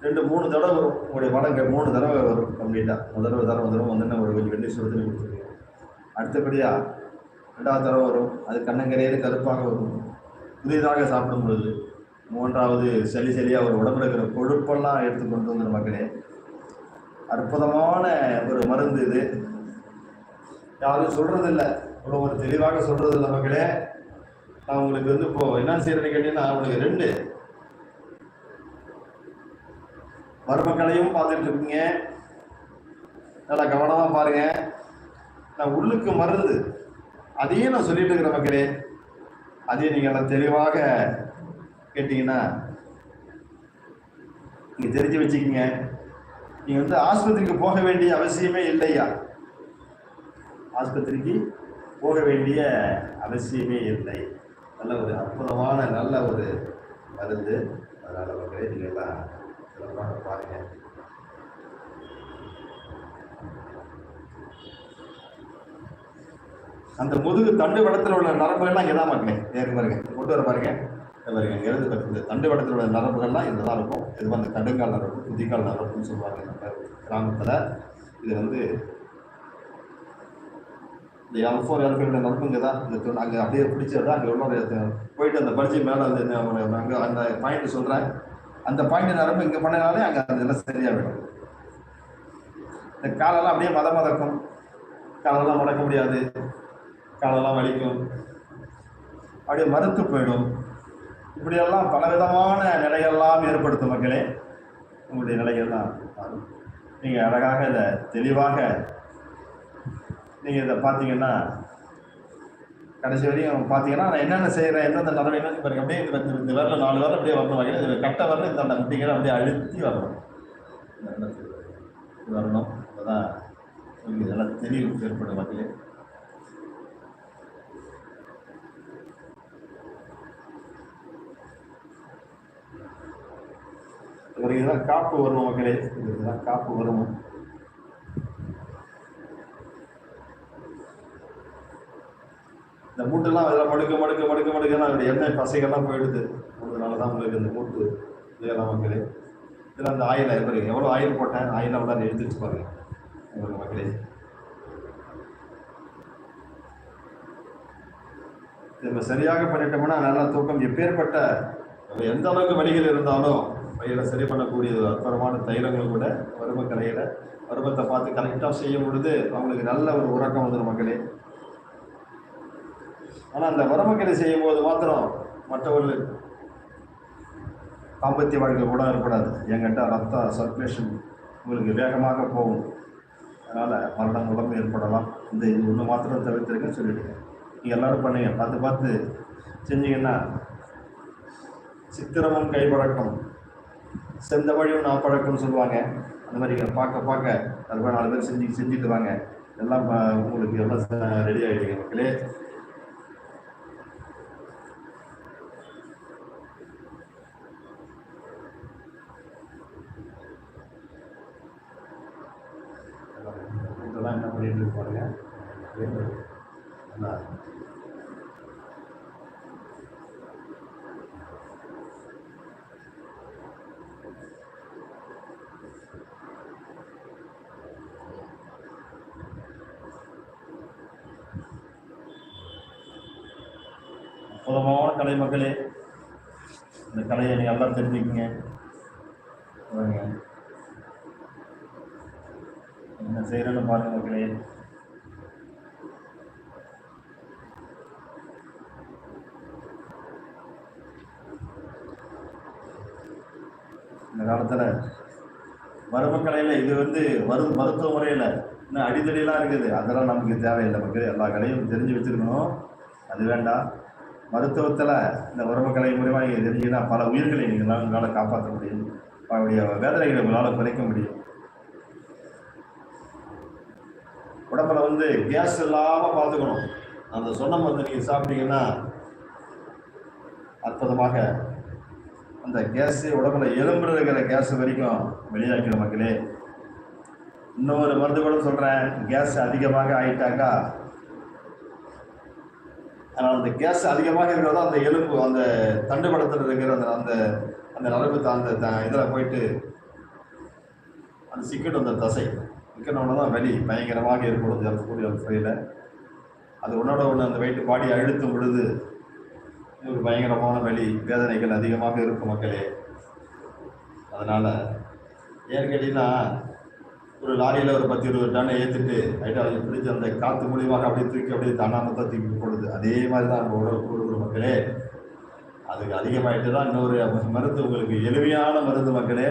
2-3 தடவை வரும் உங்களுடைய மனங்கள், 3 தடவை வரும் கம்ப்ளீட்டாக. முதல் தடவை வந்துடும் ஒரு கொஞ்சம் வெந்நீர் சுடுதண்ணி கொடுத்துருக்கீங்க. அடுத்தபடியாக 2வது தடவை வரும், அது கண்ணங்கரையில கருப்பாக வரும் புதிதாக சாப்பிடும் பொழுது. 3வது சளியாக ஒரு உடம்புல இருக்கிற கொழுப்பெல்லாம் எடுத்து கொண்டு வந்துடும் மக்களே. அற்புதமான ஒரு மருந்து இது. யாரும் சொல்றதில்லை, இவ்வளோ ஒரு தெளிவாக சொல்றதில்லை மக்களே. நான் உங்களுக்கு வந்து இப்போ என்ன செய்யறேன்னு கேட்டீங்கன்னா, உங்களுக்கு 2 மருமக்களையும் பார்த்துட்டு இருக்கீங்க. நல்லா கவனமா பாருங்க. நான் உள்ளுக்கு மருந்து அதையும் நான் சொல்லிட்டு இருக்கிற மக்களே. அதையும் நீங்க எல்லாம் தெளிவாக கேட்டீங்கன்னா நீங்க தெரிஞ்சு வச்சுக்கீங்க. நீங்க வந்து ஆஸ்பத்திரிக்கு போக வேண்டிய அவசியமே இல்லையா, ஆஸ்பத்திரிக்கு போக வேண்டிய அவசியமே இல்லை. நல்ல ஒரு அற்புதமான நல்ல ஒரு மருந்து. அதனால மக்களே நீங்க எல்லாம் சிறப்பாக பாருங்க. அந்த முதுகு தண்டு வடத்தில் உள்ள நரம்புகள்லாம் இங்கே தான் மக்களே. நேருக்கு பாருங்க, கொண்டு வர பாருங்க, பாருங்க இங்கே இருந்து இந்த தண்டு வடத்தில் உள்ள நரம்புகள்லாம் இங்கே தான் இருக்கும். இது வந்து தண்டுங்கால் நரம்பு, குதிக்கால் நரம்புன்னு சொல்லுவாங்க நம்ம கிராமத்தில். இது வந்து இந்த L4 L5 நரம்பு இங்கே தான். இந்த அங்கே அப்படியே பிடிச்சதான் அங்கே உள்ள போயிட்டு அந்த படிச்சு மேலே வந்து அங்கே அந்த பாயிண்ட் சொல்கிறேன். அந்த பாயிண்ட் நரம்பு இங்கே பண்ணினாலே அங்கே அதெல்லாம் சரியாக விடும். இந்த காலெல்லாம் அப்படியே மதக்கும், காலெல்லாம் மடக்க முடியாது, காலெல்லாம் வலிக்கும், அப்படியே மறுத்து போயிடும். இப்படியெல்லாம் பலவிதமான நிலைகள்லாம் ஏற்படுத்தும் மக்களே. உங்களுடைய நிலைகள்லாம் நீங்கள் அழகாக இதை தெளிவாக நீங்கள் இதை பார்த்தீங்கன்னா கடைசி வரையும் பார்த்தீங்கன்னா நான் என்னென்ன செய்கிறேன், எந்தெந்த நடவடிக்கை பாருங்க. அப்படியே இந்த வரல 4 வரல அப்படியே வரணும் வகையில் இதில் கட்ட வரல இந்த முட்டிகளை அப்படியே அழுத்தி வரணும் வரணும். அப்போதான் உங்களுக்கு இதெல்லாம் தெளிவு ஏற்படும் மக்களே. இதுதான் காப்பு வரும் மக்களே. இதுதான் காப்பு வரும். இந்த மூட்டெல்லாம் இதெல்லாம் மடுக்க அதோட எண்ணெய் பசைகள்லாம் போயிடுது. அதனால தான் உங்களுக்கு இந்த மூட்டு இதெல்லாம் மக்களே. இதில் அந்த ஆயில் பாருங்க, எவ்வளோ ஆயில் போட்டேன், ஆயிலை விட அதை எடுத்து வச்சு பாருங்க உங்களுக்கு மக்களே. நம்ம சரியாக பண்ணிட்டோம்னா நல்லா தூக்கம். எப்பேற்பட்ட எந்த அளவுக்கு வலிகள் இருந்தாலும் வயிறை சரி பண்ணக்கூடிய அற்புதமான தைலங்கள் கூட வரும கலையில வருமத்தை பார்த்து கரெக்டாக செய்யும் பொழுது அவங்களுக்கு நல்ல ஒரு உறக்கம் வந்துடும் மக்களே. ஆனால் அந்த வருமக்கலை செய்யும் போது மாத்திரம் மற்றவர்கள் தாம்பத்திய வாழ்க்கை கூட ஏற்படாது. என்கிட்ட ரத்த சர்க்குலேஷன் உங்களுக்கு வேகமாக போகும். அதனால் மரணம் உடம்பு ஏற்படலாம். இது ஒன்று மாத்திரம் தவிர்த்திருக்கேன்னு சொல்லிவிடுங்க. நீங்கள் எல்லோரும் பண்ணுங்க, பார்த்து செஞ்சீங்கன்னா சித்திரமும் கைப்பழக்கம் செந்தவழியும் நாப்பழக்கம்னு சொல்லுவாங்க. அந்த மாதிரி பார்க்க 4 பேர் செஞ்சுட்டு வாங்க. எல்லாம் உங்களுக்கு எல்லாம் ரெடி ஆகிடுங்க மக்களே. இதெல்லாம் என்ன பண்ணிட்டு இருப்பாங்க. அற்புதமான கலை மக்களே. இந்த கலையை நீங்கள் எல்லாம் தெரிஞ்சுக்கிங்க. என்ன செய்யறேன்னு பாருங்க மக்களே. இந்த காலத்தில் மருமக்கலையில் இது மருத்துவ முறையில் இன்னும் அடித்தடியெல்லாம் இருக்குது. அதெல்லாம் நமக்கு தேவையில்லை. மக்கள் எல்லா கலையும் தெரிஞ்சு வச்சுருக்கணும், அது வேண்டாம். மருத்துவத்தில் இந்த மருமக்கலை மூலிமா நீங்கள் தெரிஞ்சிங்கன்னா பல உயிர்களை உங்களால் காப்பாற்ற முடியும், அவருடைய வேதனைகளை உங்களால் குறைக்க முடியும். உடம்புல கேஸ் இல்லாமல் பார்த்துக்கணும். அந்த சொன்ன மருந்து நீங்கள் சாப்பிட்டீங்கன்னா அற்புதமாக அந்த கேஸு உடம்புல எலும்புல இருக்கிற கேஸ் வரைக்கும் வெளியாக்கிற மக்களே. இன்னொரு மருந்து கூட சொல்கிறேன், கேஸ் அதிகமாக ஆகிட்டாக்கா, அந்த கேஸ் அதிகமாக இருக்கிறதோ அந்த எலும்பு அந்த தண்டுபடத்தில் இருக்கிற அந்த அந்த நரம்பு அந்த இதில் போயிட்டு அந்த சிக்கெட் அந்த தசை சிக்கனோட தான் வலி பயங்கரமாக ஏற்படுது அந்த ஃபைல. அது ஒன்றோட ஒன்று அந்த வெயிட்டு பாடி அழுத்தும் பொழுது ஒரு பயங்கரமான வலி வேதனைகள் அதிகமாக இருக்கும் மக்களே. அதனால் ஏன்னு கேட்டிங்கன்னா, ஒரு லாரியில் ஒரு 10-20 டன்னை ஏற்றிட்டு ஐட்டாவை பிடிச்சி அந்த காற்று மூலியமாக அப்படியே தூக்கி அப்படியே தன்னாமத்தான் தூக்கி போடுது. அதே மாதிரி தான் நம்ம உடல் கூறுகிற மக்களே. அதுக்கு அதிகமாகிட்டு தான் இன்னொரு மருந்து உங்களுக்கு எளிமையான மருந்து மக்களே.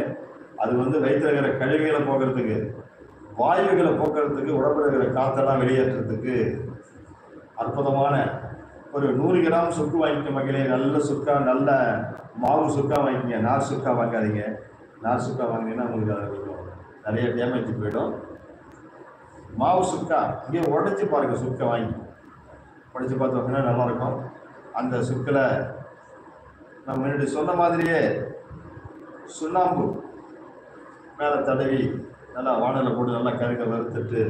அது வயிற்றில் இருக்கிற கழிவுகளை போக்குறதுக்கு, வாயுகளை போக்குறதுக்கு, உடம்புல இருக்கிற காற்றெல்லாம் வெளியேற்றுறதுக்கு அற்புதமான ஒரு 100 கிராம் சுக்கு வாங்கிக்க மக்களே. நல்ல சுக்கா, நல்ல மாவு சுக்கா வாங்கிக்கங்க, நார் சுக்கா வாங்காதீங்க. நார் சுக்கா வாங்கினீங்கன்னா உங்களுக்கு அது கொஞ்சம் நிறைய டேமேஜ் போயிடும். மாவு சுக்கா இங்கே உடைச்சி பாருங்க, சுக்கை வாங்கி உடைச்சி பார்த்து வைக்கினா நல்லாயிருக்கும். அந்த சுக்கில் நம்ம முன்னாடி சொன்ன மாதிரியே சுண்ணாம்பு மேலே தடவி நல்லா வானலில் போட்டு நல்லா கருக்க வறுத்துட்டு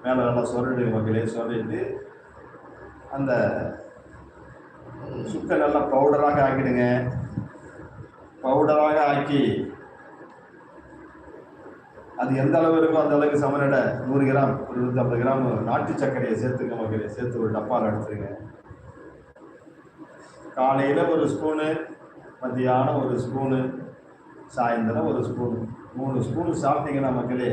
மேலே நல்லா சொரடு மக்களே. சொரடிட்டு அந்த சுக்கை நல்லா பவுடராக ஆக்கிடுங்க. பவுடராக ஆக்கி அது எந்த அளவு இருக்கோ அந்த அளவுக்கு சமநிலை 100 கிராம் ஒரு 150 கிராம் நாட்டு சர்க்கரையை சேர்த்துக்க மக்களே. சேர்த்து ஒரு டப்பாவில் எடுத்துருங்க. காலையில் ஒரு ஸ்பூனு, மத்தியானம் ஒரு ஸ்பூனு, சாயந்தரம் ஒரு ஸ்பூனு, 3 ஸ்பூனு சாப்பிட்டீங்கன்னா மக்களே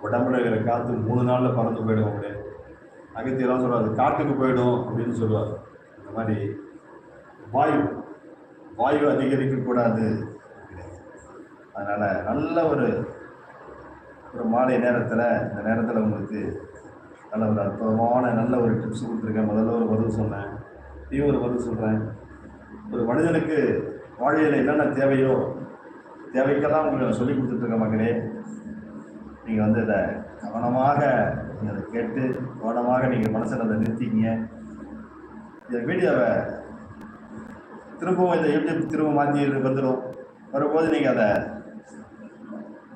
உடம்புல இருக்கிற காற்று 3 நாளில் பறந்து போயிடும் மக்களே. அகத்தியெல்லாம் சொல்லுவார், காட்டுக்கு போயிடும் அப்படின்னு சொல்லுவார். இந்த மாதிரி வாயு அதிகரிக்கக்கூடாது. அதனால் நல்ல ஒரு மாலை நேரத்தில், இந்த நேரத்தில் உங்களுக்கு நல்ல ஒரு அற்புதமான நல்ல ஒரு டிப்ஸ் கொடுத்துருக்கேன். முதல்ல ஒரு பதில் சொன்னேன், இதையும் ஒரு பதில் சொல்கிறேன். ஒரு மனிதனுக்கு வாழ்க்கையில் என்னென்ன தேவையோ தேவைக்கெல்லாம் உங்களுக்கு சொல்லி கொடுத்துட்ருக்க மக்களே. நீங்கள் இதை கவனமாக நீங்கள் அதை கேட்டு கவனமாக நீங்கள் மனசில் அதை நிறுத்திக்கிங்க. இந்த வீடியோவை திரும்பவும் இந்த யூடியூப் திரும்ப மாற்றி வந்துடும். வரும்போது நீங்கள் அதை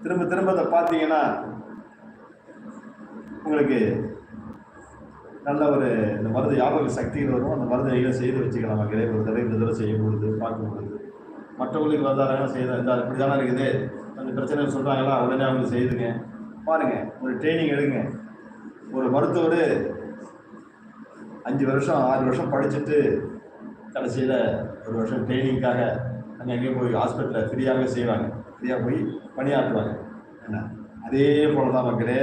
திரும்ப அதை பார்த்தீங்கன்னா உங்களுக்கு நல்ல ஒரு இந்த மருந்து ஞாபக சக்திகள் வரும். அந்த மருந்து நீங்கள் செய்து வச்சுக்கலாம் மக்களே. ஒரு தடவை இந்த தடவை செய்யும் பொழுது பார்க்கும் பொழுது மற்றவங்களுக்கு வந்தாங்கன்னா செய்த இப்படி தானே இருக்குது, அந்த பிரச்சனை சொல்கிறாங்களா, உடனே அவங்க செய்துங்க. பாருங்கள், ஒரு ட்ரைனிங் எடுங்க. ஒரு மருத்துவர் 5 வருஷம் 6 வருஷம் படிச்சுட்டு கடைசியில் 1 வருஷம் ட்ரைனிங்காக அங்கேயும் போய் ஹாஸ்பிட்டலில் ஃப்ரீயாகவே செய்வாங்க, ஃப்ரீயாக போய் பணியாற்றுவாங்க. என்ன அதே போல தான் மக்களே,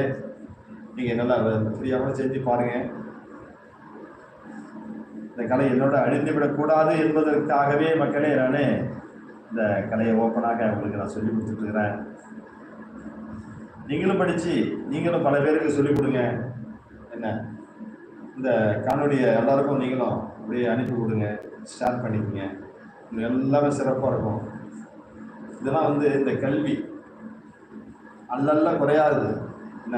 நீங்கள் நல்லா ஃப்ரீயாக செஞ்சு பாருங்கள். இந்த கலை என்னோட அழிந்துவிடக்கூடாது என்பதற்காகவே மக்களே நான் இந்த கலையை ஓப்பனாக உங்களுக்கு நான் சொல்லி கொடுத்துட்ருக்கிறேன். நீங்களும் படித்து நீங்களும் பல பேருக்கு சொல்லிக் கொடுங்க. என்ன இந்த காணொலியை எல்லாருக்கும் நீங்களும் அப்படியே அனுப்பி கொடுங்க, ஷேர் பண்ணிக்கோங்க. இது எல்லாமே சிறப்பாக இருக்கும். இதெல்லாம் இந்த கல்வி அல்லல்ல குறையாது. என்ன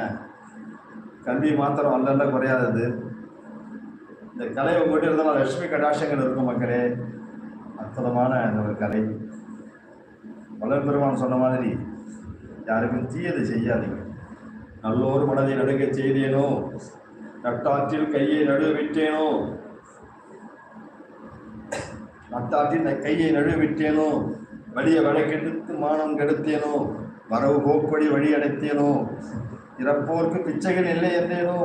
கல்வி மாத்திரம் அல்லல்ல குறையாதது. இந்த கலை உங்கள்கிட்ட இருந்தாலும் லட்சுமி கடாட்சங்கள் இருக்கும் மக்களே. அற்புதமான ஒரு கலை. வள்ளல் பெருமான் சொன்ன மாதிரி யாருக்கும் தீயதை செய்யாதீங்க. நல்லோர் மனதை நடுங்க செய்தேனோ, நட்டாற்றில் கையை நடுவிட்டேனோ, நட்டாற்றில் கையை நடுவிட்டேனோ, வலிய வழக்கெடுத்து மானம் கெடுத்தேனோ, வரவு போக்குவழி வழி அடைத்தேனோ, இறப்போர்க்கு பிச்சைகள் இல்லை என்றேனோ,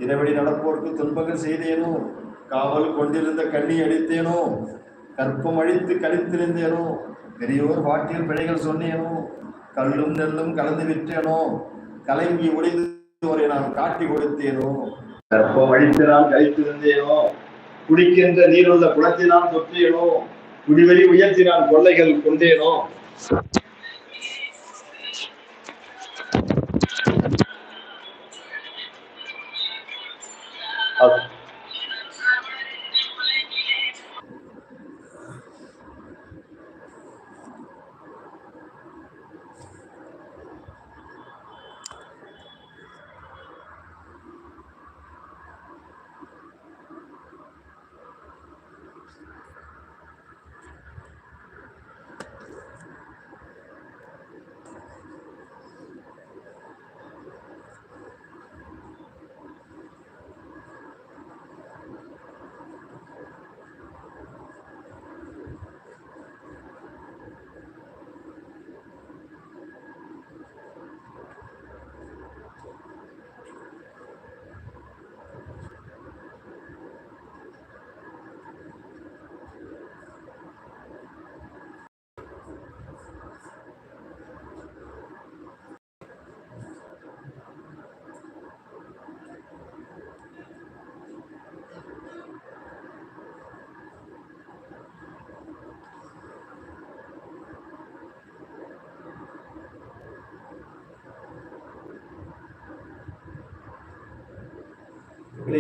இறைவழி நடப்போர்க்கு துன்பங்கள் செய்தேனோ, காவல் கொண்டிருந்த கண்ணி அடித்தேனோ, கற்பம் அழித்து கழித்திருந்தேனோ, பெரியோர் வாட்டில் பிழைகள் சொன்னேனோ, கல்லும் நெல்லும் கலந்து விட்டேனோ, கலங்கி ஒளிந்தோரை நான் காட்டி கொடுத்தேனோ, கற்பம் அழித்து நான் கழித்திருந்தேனோ, குடிக்கின்ற நீருள்ள குளத்தை நான் தொற்றேனோ, குடிவெளி உயர்த்தி நான் கொள்ளைகள் கொண்டேனோ,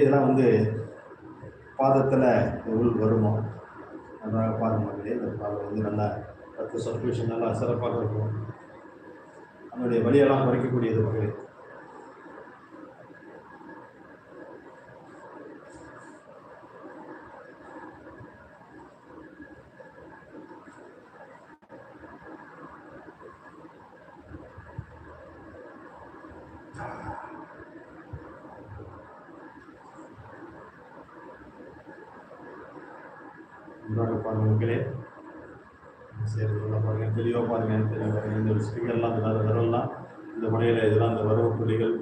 இதெல்லாம் வந்து பாதத்தில் உள் வருமோ நன்றாக பாருங்க மக்களே. இந்த பாதம் வந்து நல்லா ரத்த சர்க்குலேஷன் நல்லா சிறப்பாக இருக்கும். அதனுடைய வலியெல்லாம் குறைக்கக்கூடியது மக்களே. நன்றாக பாருங்க மக்களே. சரி பாருங்க, தெளிவாக பாருங்க, தெளிவாக பாருங்க. இந்த ஸ்பீக்கர்லாம் இந்த விரல்லாம் இந்த முனையில் இதெல்லாம் இந்த வரவு புள்ளிகள்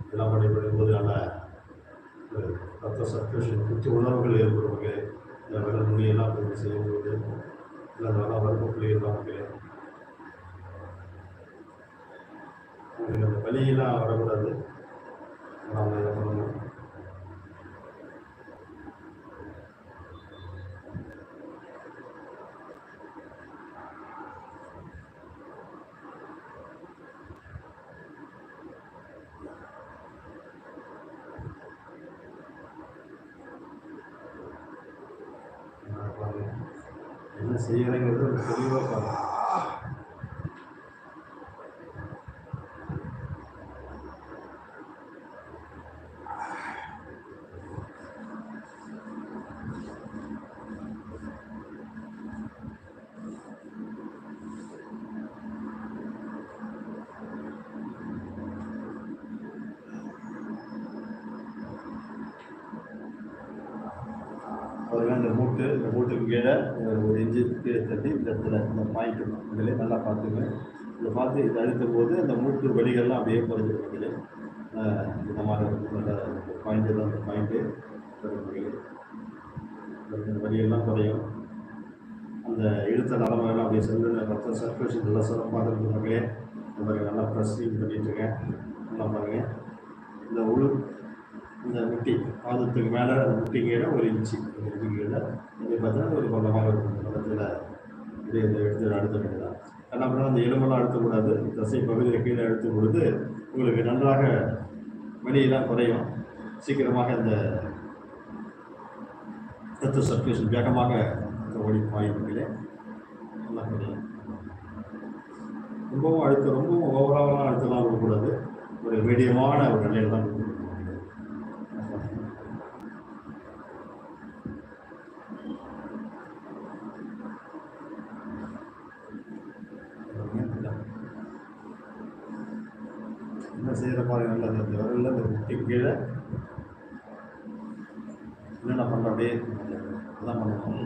இதெல்லாம் பண்ணிவிடும்போது நல்ல ரத்த சர்க்குலேஷன் குத்து உணர்வுகள் ஏற்படுவாங்க. இந்த விரல் நுனியெல்லாம் கொஞ்சம் செய்யும்போது இல்லை நல்லா வரவு புள்ளிகள் தான் மக்களே. உங்களுக்கு அந்த வலியெல்லாம் வரக்கூடாது. நம்ம இதை பண்ணணும். என்ன செய்யறேங்கிறது ஒரு தெளிவாக பாருங்க. இந்த மூட்டுக்கு கீழே ஒரு இன்ச்சு கீழே தட்டி இந்த இடத்துல இந்த பாயிண்ட் இதிலே நல்லா பார்த்துங்க. இதை பார்த்து இதை அழுத்தும் போது அந்த மூட்டு வலிகள்லாம் அப்படியே குறைஞ்சிருக்கீங்களே. இந்த மாதிரி நல்ல பாயிண்ட்டு தான் அந்த பாயிண்ட்டு வலியெல்லாம் குறையும். அந்த இழுத்த நலமெல்லாம் அப்படியே சென்று ரத்த சர்க்குலேஷன் நல்லா சிறப்பாக இருக்கிறவங்களே இந்த மாதிரி நல்லா ப்ரெஸ்ஸிங் பண்ணிட்டுருக்கேன். நல்லா பாருங்கள். இந்த முட்டி பாதத்துக்கு மேலே முட்டி கீழே ஒரு இன்ச்சு கீழே இதை பார்த்தீங்கன்னா ஒரு பக்கமாக இருக்கும். பக்கத்தில் இதை எடுத்து அழுத்த வேண்டியதான். என்ன பண்ணால் அந்த எலும்பெல்லாம் அழுத்தக்கூடாது. தசை பகுதியில் கீழே அழுத்தும் பொழுது உங்களுக்கு நன்றாக வலியெல்லாம் குறையும். சீக்கிரமாக இந்த ரத்த சர்க்குலேஷன் வேகமாக ஓடி வாய்ப்புகளே நல்லா குறையும். ரொம்பவும் அழுத்தம் ரொம்பவும் ஓவராலாக அழுத்தலாம் இருக்கக்கூடாது. ஒரு மீடியமான ஒரு நிலையில் தான் இருக்கும். என்ன செய்கிற பாருங்க. நல்லது இந்த விரலில் இந்த முட்டி கீழே என்னென்ன பண்ணுறோம் அப்படியே அதான் பண்ணணும்.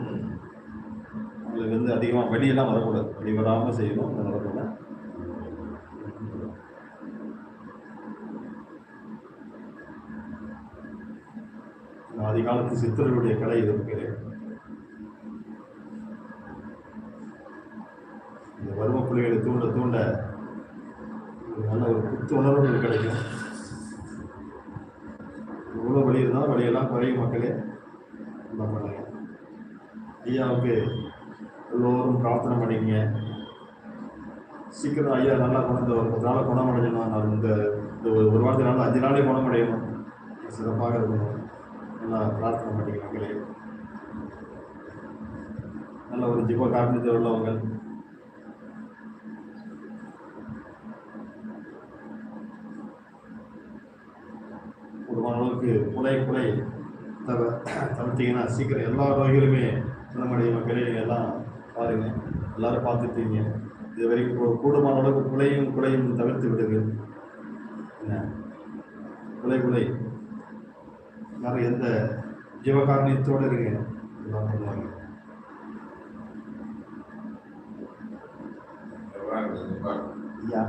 உங்களுக்கு வந்து அதிகமாக வலியெல்லாம் வரக்கூடாது. வலி வராமல் செய்யணும். அந்த வரக்கூட அதிகாலத்து சித்தர்களுடைய கலை இருக்கு. இந்த வறும புள்ளிகளை தூண்ட தூண்ட நல்ல ஒரு புத்து உணர்வுகள் கிடைக்கும். இவ்வளோ வலி இருந்தால் வலியெல்லாம் குறையும் மக்களே. என்ன பண்ணுங்க. ஐயாவுக்கு எல்லோரும் பிரார்த்தனை பண்ணிக்கங்க. சீக்கிரம் ஐயா நல்லா குணம் ஒரு 10 நாள் குணமடையணும். நான் இந்த ஒரு வாரத்தில் நல்லா 5 நாளே குணமடையணும். சிறப்பாக இருக்கணும். நல்லா பிரார்த்தனை பண்ணிக்கிறாங்களே. நல்ல ஒரு ஜீவ காரணத்தை உள்ளவங்க. கூடுமான அளவுக்கு குலை தவிர்த்தீங்கன்னா சீக்கிரம் எல்லா நோய்களுமே குணமடைய மக்களே. நீங்கள் எல்லாம் பாருங்கள், எல்லாரும் பார்த்துட்டீங்க. இது வரைக்கும் கூடுமான அளவுக்கு குலையும் தவிர்த்து விடுங்க. என்ன குலை யாரும் எந்த ஜீவகாரணியத்தோடு இருங்க. எல்லாம் பண்ணுவாங்க. ஐயா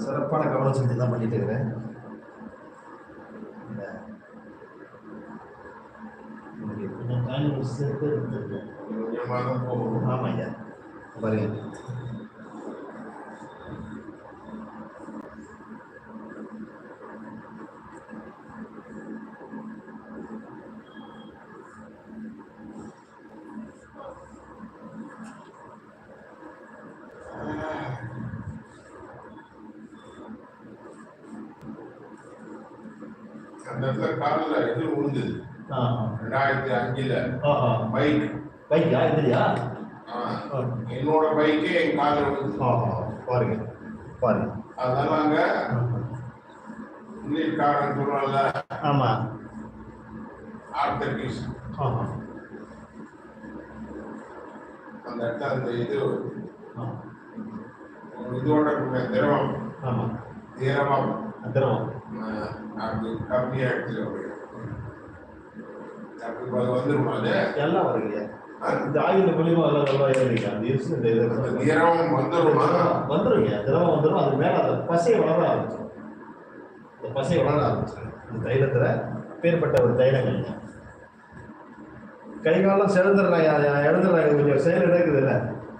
சிறப்பான கவனம் செஞ்சு தான் பண்ணிட்டு இருக்கிறேன். கொஞ்சம் டைம் சேர்த்து ஆமாம் ஐயா பாருங்க. அந்த இடத்துல காலில் இது விழுந்தது 2005 பைக்கா இல்லையா? என்னோட பைக்கே என் காலில் விழுந்தது. பாருங்க அதனால அங்க நீர் காரணம் சொல்றோம்ல. ஆமா ஆர்த்தடிஸ் அந்த இடத்துல அந்த இதோட திரவம் அது கம்மியாயிடுச்சு. அப்படி வந்துருமா? அது எல்லாம் வருங்க. இந்த ஆயுத மூலியமா எல்லாம் நல்லா ஏறிங்க. அந்த திரவம் வந்துருமா? வந்துருங்க. திரவம் வந்துடும். அது மேல அந்த பசையை வளர ஆரம்பிச்சிடும். இந்த பசையை வளர ஆரம்பிச்சிடும். இந்த தைலத்துல பேர்பட்ட ஒரு தைலங்கள் கை காலம் இழந்துடுறாங்க. கொஞ்சம் செயல் நடக்குது இல்லை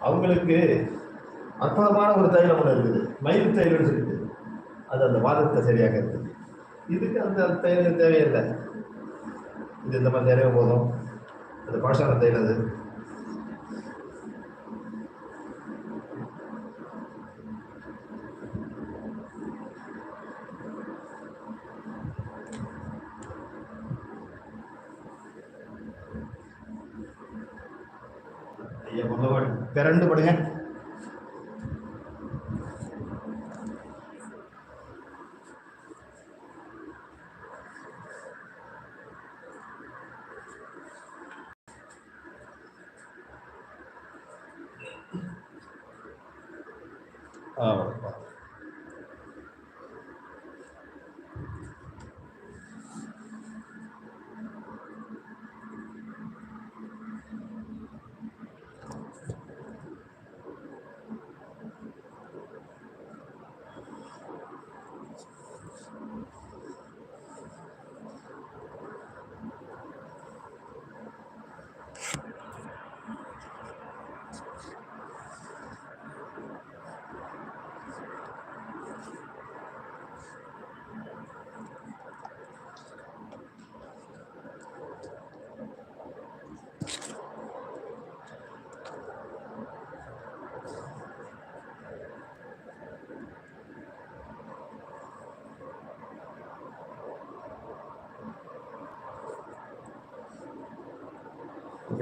அவங்களுக்கு. அற்புதமான ஒரு தைலம் ஒன்று இருக்குது, மயில் தைலம்னு சொல்லிட்டு. அது அந்த வாதத்தை சரியாக இருக்குது. இதுக்கு அந்த தைலம் தேவையில்லை. இது இந்த மாதிரி தைலம் போதும். அது பாஷான தைலம். அது ஐயா முதல் பிறண்டு படுங்க.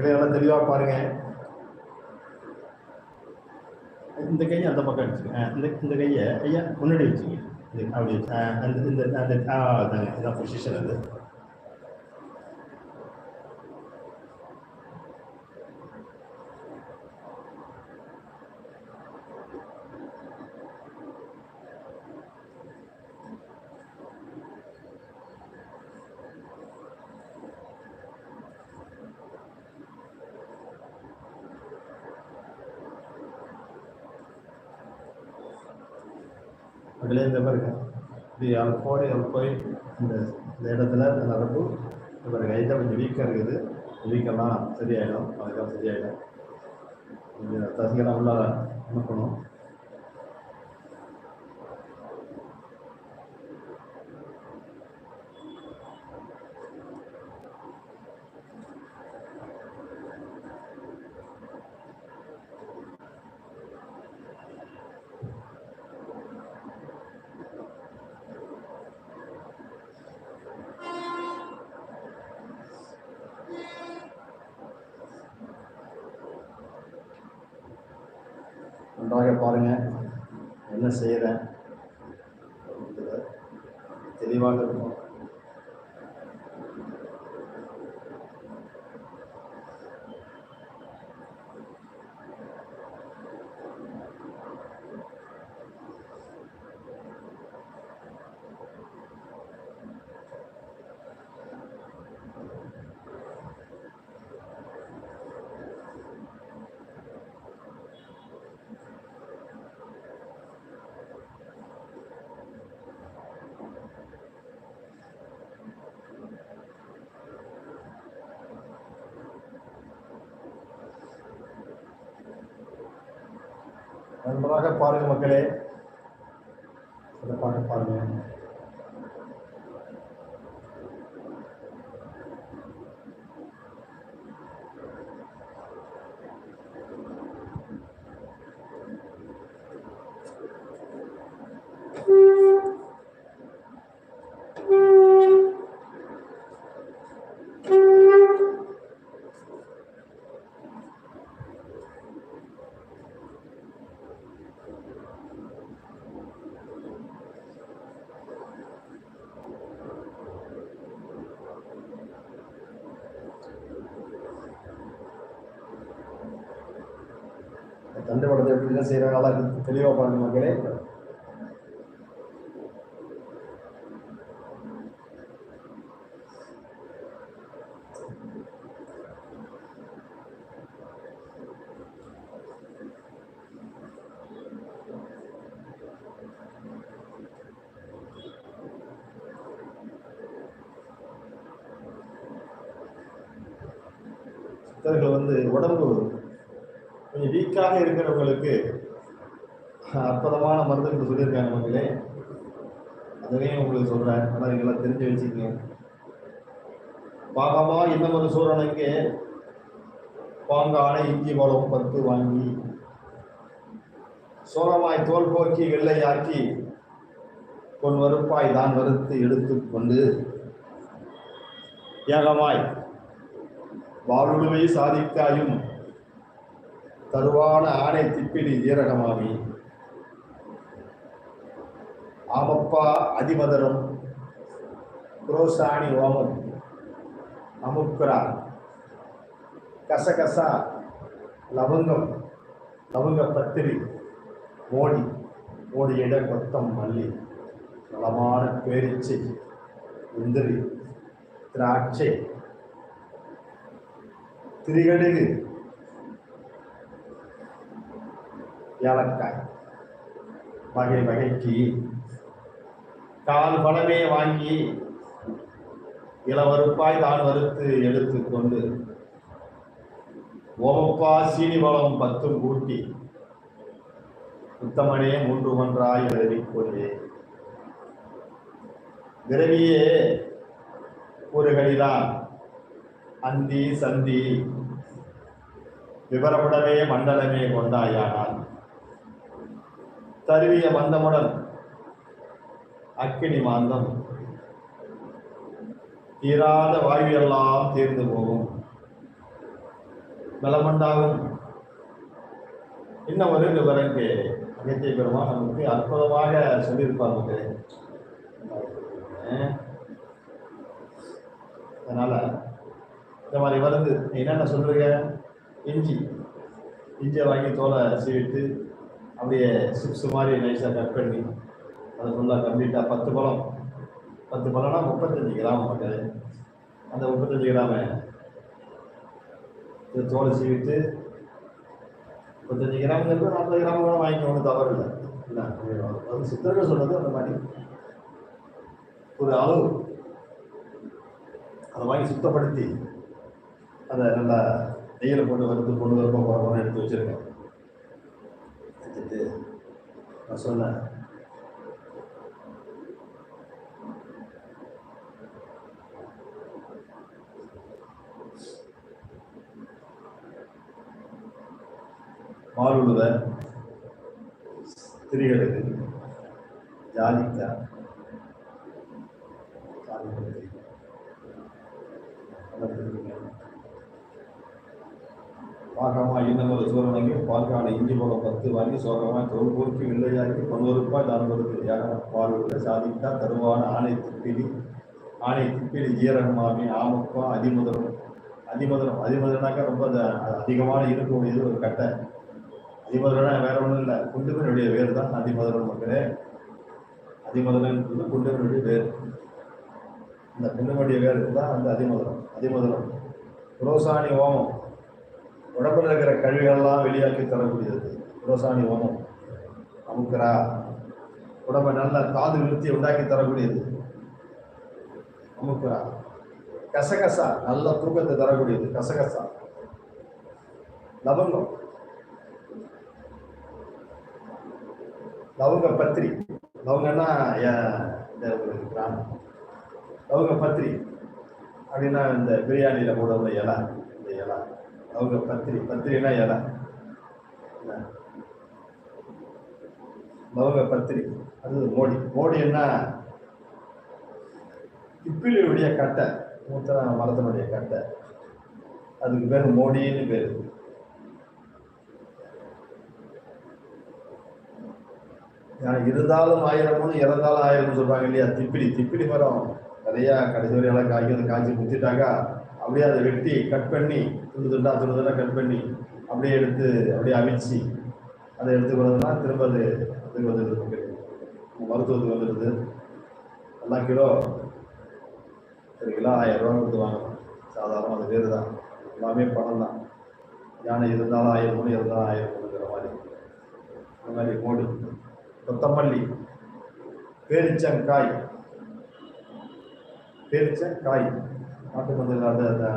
எல்லாம் தெளிவாக பாருங்க. இந்த கையை அந்த பக்கம் வச்சுங்க. இந்த கையை ஐயா முன்னாடி வச்சுங்க. அப்படி அதாங்க இதான் பொசிஷன். அது அதில் இந்த பாருங்க. இப்படி அவள் போய் இந்த இடத்துல இந்த நரம்பு பாருங்க. இதை கொஞ்சம் வீக்காக இருக்குது. வீக்கெல்லாம் சரியாயிடும். அதுக்கெல்லாம் சரியாயிடும். கொஞ்சம் தசைகள்லாம் உள்ள அனுப்பணும். நன்றாக பாருங்க என்ன செய்கிறேன், தெளிவாக இருக்கும். நன்றாக பாருங்க மக்களே, சிறப்பாக பாருங்க. தண்டுவடத்தை எப்படி தான் செய்கிறாங்களா தெளிவாக பாருங்க மக்களே. சித்தர்கள் உடம்பு கொஞ்சம் வீக்காக இருக்கிறவங்களுக்கு அற்புதமான மருந்துகள் சொல்லியிருக்காங்க மக்களே. அதையும் உங்களுக்கு சொல்கிறேன், ஆனால் நீங்களாம் தெரிஞ்சு வச்சுக்கங்க. பாகமா இன்னும் ஒரு சூரனுக்கு பாங்கான இஞ்சி வளம் 10 வாங்கி சோரமாய் தோல் போக்கி வெள்ளையாக்கி பொன் வறுப்பாய் தான் வறுத்து எடுத்து கொண்டு ஏகமாய் வாழுடுவை சாதிக்காயும் தருவான ஆணை திப்பிலி வீரகமாமி ஆமப்பா அதிமதரம் குரோசாணி ஓமம் அமுக்குரா கசகசா லவங்கம் லவங்கப்பத்திரி மோடியிட கொத்தம் மல்லி நலமான பேரிச்சை முந்திரி திராட்சை திரிகடுகு ஏலக்காய் வகை வகைக்கு கால் பழமே வாங்கி இளவறுப்பாய் தான் வறுத்து எடுத்து கொண்டு ஓமப்பா சீனி பழம் 10 கூட்டி உத்தமனே 3 ஒன்றாய் விரவி கொண்டே விரவியே கூறுகளிதான் அந்தி சந்தி விவரமுடவே மண்டலமே கொண்டாயானால் தருவிய மந்தமுடன் அக்கினி மாந்தம் தீராத வாயுவெல்லாம் தீர்ந்து போகும் நலமண்டாகும். இன்னும் ஒரு விவரங்கு அகத்திய பெருமான் நமக்கு அற்புதமாக சொல்லியிருப்பாங்க. அதனால இந்த மாதிரி வருது என்னென்ன சொல்றீங்க, இஞ்சியை வாங்கி தோலை சீவிட்டு அப்படியே சிப்ஸ் மாதிரி நைஸாக கட் பண்ணி அதை ஃபுல்லாக கம்ப்ளீட்டாக 10 பழம்னா 35 கிராம் மக்கள். அந்த 35 கிராம இது தோலை சீவிட்டு 35 கிராம்ங்கிறது 40 கிராம் கூட வாங்கி ஒன்றும் தவறு இல்லை. அது சித்தர்கள் சொன்னது அந்த மாதிரி ஒரு அளவு. அதை வாங்கி சுத்தப்படுத்தி அதை நல்லா நெய்யில் போட்டு வறுத்து கொண்டு வரப்போ எடுத்து வச்சுருக்கேன். வச்சுட்டு நான் சொன்னேன், மாலுழுவ திரிகடுகு ஜாதிக்காய் பாகமா இன்னமொரு சூரனங்கி பால்கான இஞ்சி போல 10 வாங்கி சோகமாய் தொகுப்பூருக்கு வெள்ளையாக்கி 11 ரூபாய் தான் கொடுத்து ஏகன பார்வையில சாதித்தா தருவான ஆணை திப்பிலி ஜீரகமாமி ஆமப்பா அதிமதுரம்னாக்கா ரொம்ப அதிகமான இருக்கக்கூடியது ஒரு கட்டை. அதிமதுரம்னா வேற ஒன்றும் இல்லை, குண்டுமனுடைய வேர் தான் அதிமதுரம் மக்களே. அதிமதுரன்றது குண்டுமனுடைய வேர். இந்த குண்டுமனுடைய வேருக்கு தான் அந்த அதிமதுரம். புரோசானி ஓமம் உடம்புல இருக்கிற கழிவுகள்லாம் வெளியாக்கி தரக்கூடியது. புரோசானி ஓமம் அமுக்கரா உடம்பை நல்ல காது விருத்தி உண்டாக்கி தரக்கூடியது. அமுக்கரா கசகசா நல்ல தூக்கத்தை தரக்கூடியது. கசகசா லவங்க பத்திரி. லவங்கன்னா ஒரு கிராமம். லவங்க பத்திரி அப்படின்னா இந்த பிரியாணியில் கூட உள்ள இலை. இந்த இலை லவங்க பத்திரினா இலை. லவங்க பத்திரி அது மோடின்னா திப்பிலியுடைய கட்டை, மூத்த மரத்தினுடைய கட்டை, அதுக்கு பேர் மோடின்னு பேர். இருந்தாலும் 1000 இறந்தாலும் 1000 சொல்றாங்க இல்லையா. திப்பிலி மரம் நிறைய கடைசி வரையெல்லாம் காய்ச்சி குத்திட்டாக்கா அப்படியே அதை வெட்டி கட் பண்ணி துண்டு கட் பண்ணி அப்படியே எடுத்து அப்படியே அவிச்சு அதை எடுத்துக்கிறதுனா திரும்ப அது வந்துடுது. மருத்துவத்துக்கு வந்துடுது. எல்லாம் கிலோ 1000 ரூபா கொடுத்து வாங்கணும். சாதாரணம் அது வேறு தான், எல்லாமே பணம் தான். யானை இருந்தாலும் 1000 இருந்தாலும் 1000 மாதிரி. அந்த மாதிரி மோடு. கொத்தமல்லி, பேரிச்சங்காய் நாட்டு மருந்து இல்லாத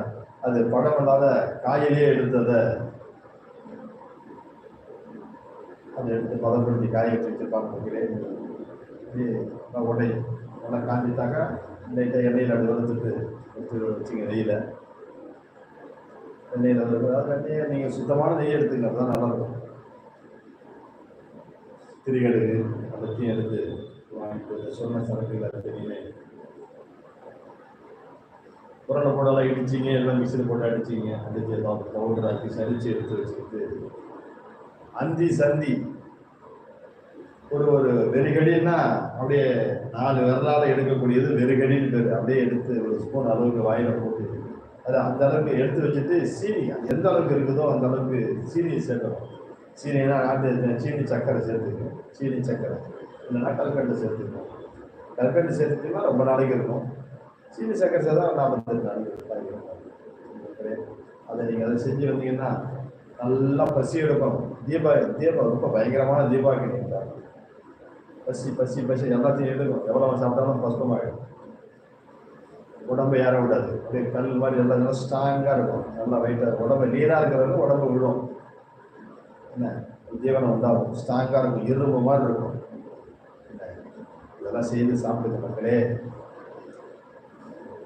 அது பழம் இல்லாத காயிலேயே எடுத்ததை அதை எடுத்து பதப்படுத்தி காய வச்சு வச்சிருப்பாங்க. உடனே காஞ்சிட்டாக்கா லைட்டாக எண்ணெயில் அப்படி வளர்த்துட்டு வச்சுங்க. எண்ணெயில் நெய்யை நீங்கள் சுத்தமான நெய் எடுத்துங்க, அதுதான் நல்லாயிருக்கும். திரிகடுகு எல்லாத்தையும் எடுத்து வாங்கிட்டு சொன்ன சரக்குகளை தெரியுமே புரணை போடலாம் இடிச்சிங்க, எல்லாம் மிக்சியில் போட்டு அடிச்சிங்க. அடிச்சு எல்லாம் பவுடர் ஆக்கி சரிச்சு எடுத்து வச்சுக்கிட்டு அந்தி சந்தி ஒரு வெறுகடின்னா அப்படியே 4 விரலால் எடுக்கக்கூடியது வெறுகடின்னு பேர். அப்படியே எடுத்து ஒரு ஸ்பூன் அளவுக்கு வாயில போட்டு அது அந்த அளவுக்கு எடுத்து வச்சுட்டு சீனி எந்த அளவுக்கு இருக்குதோ அந்த அளவுக்கு சீனியை சேர்க்கணும். சீனினா சீனி சக்கரை சேர்த்துக்கணும். சீனி சக்கரை இல்லைன்னா கல்கண்டு சேர்த்துக்கணும். கல்கண்டு சேர்த்துட்டீங்கன்னா ரொம்ப நாளைக்கு இருக்கும். சீனி சக்கரை சேர்த்தா 45 நாளைக்கு இருக்கும். அதை நீங்கள் அதை செஞ்சு வந்தீங்கன்னா நல்லா பசி எடுக்கும். தீபம் ரொம்ப பயங்கரமான தீபாவளி. பசி எல்லாத்தையும் எடுக்கும். எவ்வளோ சாப்பிட்டாலும் பசுமாயிடும். உடம்பு ஏற விடாது. அப்படியே கல் மாதிரி எல்லாம் ஸ்ட்ராங்காக இருக்கும். நல்லா வெயிட்டாக உடம்பு நீராக இருக்கிறவங்க உடம்பு விழும். என்ன ஜீவனம் உண்டாகும். ஸ்ட்ராங்காக இருக்கும். இரும்பு மாதிரி இருக்கும். இதெல்லாம் செய்து சாப்பிடுங்க மக்களே.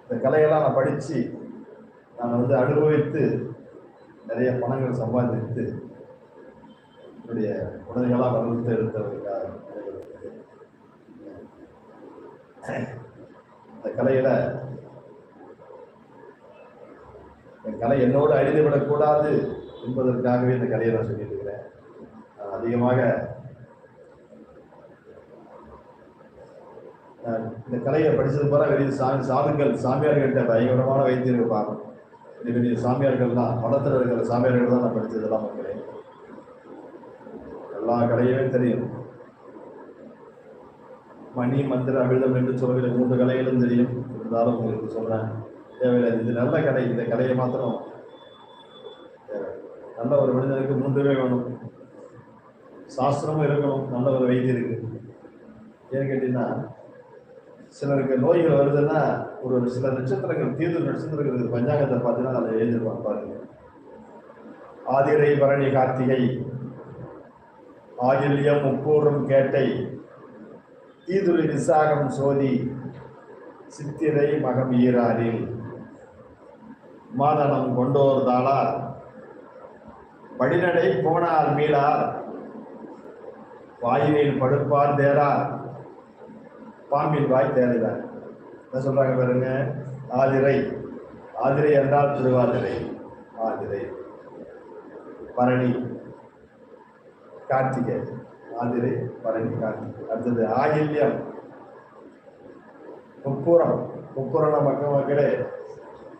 இந்த கலையெல்லாம் நான் படித்து நான் அனுபவித்து நிறைய பணங்கள் சம்பாதித்து என்னுடைய குழந்தைகளாக வளர்த்து எடுத்தவர்களுக்காக இந்த கலை என்னோடு அழிந்துவிடக்கூடாது என்பதற்காகவே இந்த கலையை நான் சொல்லிட்டு இருக்கிறேன். அதிகமாக இந்த கலையை படித்தது போல வெளியே சாமியார்கள்ட்ட பயங்கரமான வைத்தியம் இருப்பாங்க. பெரிய சாமியார்கள் தான், மடத்தில் இருக்கிற சாமியார்கள் தான் நான் படித்ததெல்லாம் மக்களே. எல்லா கலையுமே தெரியும். மணி மந்திர அமிர்தம் என்று சொல்கிற 3 கலைகளும் தெரியும். இருந்தாலும் உங்களுக்கு சொல்றேன், தேவையில்லை. இது நல்ல கலை. இந்த கலையை மாத்திரம் நல்ல ஒரு மனிதனுக்கு 3மே வேணும். சாஸ்திரமும் இருக்கணும், நல்ல ஒரு வைத்தியம் இருக்கு. ஏன்னு கேட்டீங்கன்னா சிலருக்கு நோய்கள் வருதுன்னா ஒரு சில நட்சத்திரங்கள் தீர்ந்து நட்சத்திரங்கள் பஞ்சாங்கத்தை பார்த்தீங்கன்னா அதை எழுதிருப்பாங்க பாருங்க. ஆதிரை பரணி கார்த்திகை ஆயில்யம் முப்பூர்ணம் கேட்டை தீதுரை விசாகம் சோதி சித்திரை மகம் ஈராரில் மாதனம் கொண்டோர் தாளார் படிநடை போனார் மீளார் வாயிலில் படுப்பார் தேரார் பாம்பின் வாய் தேறினார். என்ன சொல்றாங்க பாருங்க. ஆதிரை என்றால் திருவாதிரை. ஆதிரை பரணி, கார்த்திகை, ஆதிரை, பரணி, கார்த்திகை. அடுத்தது ஆயில்யம், முப்பூரம். முப்பூரம் மக்களே,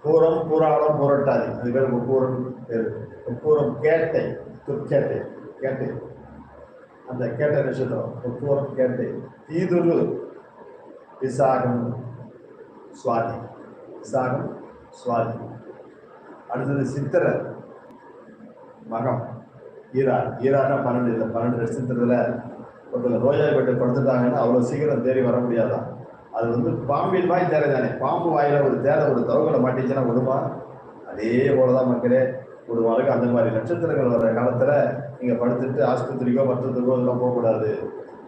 பூரம், பூராடம், புரட்டாதி, அது பேர் முப்பூரம் பேர். முப்பூரம் கேட்டை, துர்க்கேட்டை, கேட்டை, அந்த கேட்டை நட்சத்திரம் முப்பூரம் கேட்டை. தீதுரு விசாகம், சுவாதி, விசாகம், சுவாதி. அடுத்தது சித்திரை, மகம், ஈரார். ஈரார்னா 12. இல்லை 12 நட்சத்திரத்தில் ஒருத்தர் ரோஜாப்பேட்டை படுத்துட்டாங்கன்னா அவ்வளோ சீக்கிரம் தேடி வர முடியாதான். அது வந்து பாம்பின் வாய் தேரை தானே. பாம்பு வாயில ஒரு தேரை ஒரு தவகளை மாட்டிச்சுன்னா விடுமா? அதே போலதான் மக்களே விடுவாருக்கு. அந்த மாதிரி நட்சத்திரங்கள் வர காலத்துல நீங்க படுத்துட்டு ஆஸ்பத்திரிக்கோ மருத்துவத்துக்கோ இதெல்லாம் போகக்கூடாது.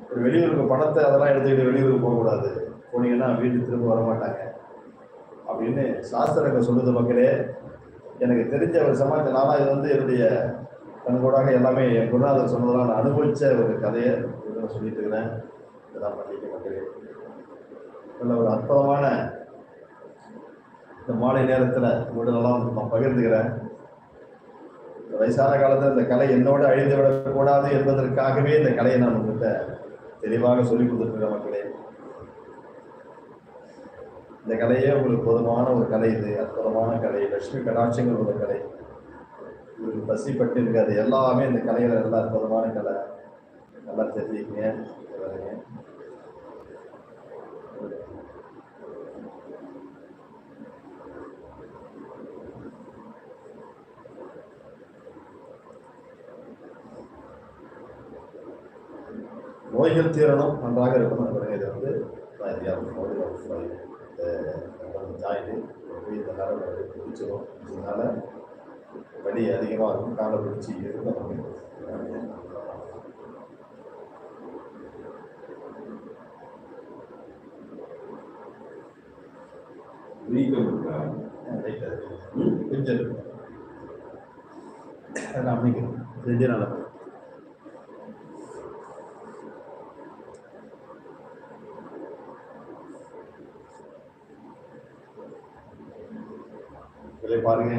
ஒரு வெளியூருக்கு பணத்தை அதெல்லாம் எடுத்துக்கிட்டு வெளியூருக்கு போகக்கூடாது. போனீங்கன்னா வீட்டுக்கு திரும்ப வரமாட்டாங்க அப்படின்னு சாஸ்திரங்கள் சொல்லுது மக்களே. எனக்கு தெரிஞ்ச ஒரு சமாஜம், நானா இது வந்து என்னுடைய கண்கூடாக எல்லாமே என் குருநாதர் சொன்னதெல்லாம் நான் அனுபவிச்ச ஒரு கதையை சொல்லிட்டு இருக்கிறேன். இதெல்லாம் பண்ணிக்க மக்களே. நல்ல ஒரு அற்புதமான இந்த மாலை நேரத்தில் உங்களெல்லாம் நான் பகிர்ந்துக்கிறேன். வயசான காலத்தில் இந்த கலை என்னோட அழிந்து விடக்கூடாது என்பதற்காகவே இந்த கலையை நான் உங்கள்கிட்ட தெளிவாக சொல்லிக் கொடுத்துருக்கிறேன் மக்களே. இந்த கலையே உங்களுக்கு போதுமான ஒரு கலை. இது அற்புதமான கலை, லட்சுமி கடாட்சங்கள் உள்ள கலை. உங்களுக்கு பசிப்பட்டு இருக்காது. எல்லாமே இந்த கலையில நல்லா அற்புதமான கலை. நல்லா தெரிஞ்சுக்கங்க. நோய்கள் தீரணும், நன்றாக இருக்கணும். இதை வந்து ஜாயிட்டு இந்த நரம்பு பிடிச்சிடும். இதனால வலி அதிகமாக இருக்கும். காலை பிடிச்சி இருக்கும். கொஞ்சம் அமைக்கணும். செஞ்சு நல்லா பாருங்க.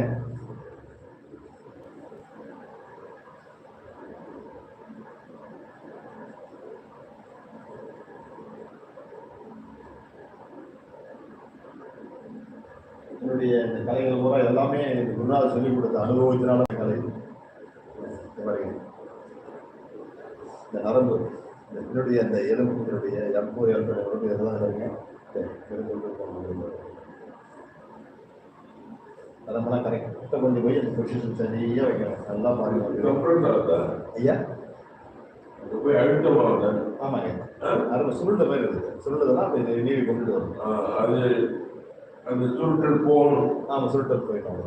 என்னுடைய இந்த கலைகள் பூரா எல்லாமே குருநாதர் சொல்லிக் கொடுத்த அனுபவத்தினால கலை. இந்த நரம்பு, என்னுடைய அந்த எலும்புடைய எம்பு எலும்பு இதெல்லாம் இருங்க. அதெல்லாம் கரெக்டாக கொஞ்சம் போய் அந்த பொசிஷன் சரியாக வைக்கணும். நல்லா பாருங்க ஐயா. போய் அழுத்தமாக ஆமாங்க. அது சுருண்ட மாதிரி இருக்குது. சுருண்டதெல்லாம் அப்படி நீவி கொண்டுட்டு வரும். அது அந்த சுருட்டல் போகணும். ஆமாம், சுருட்டல் போயிட்டோம்.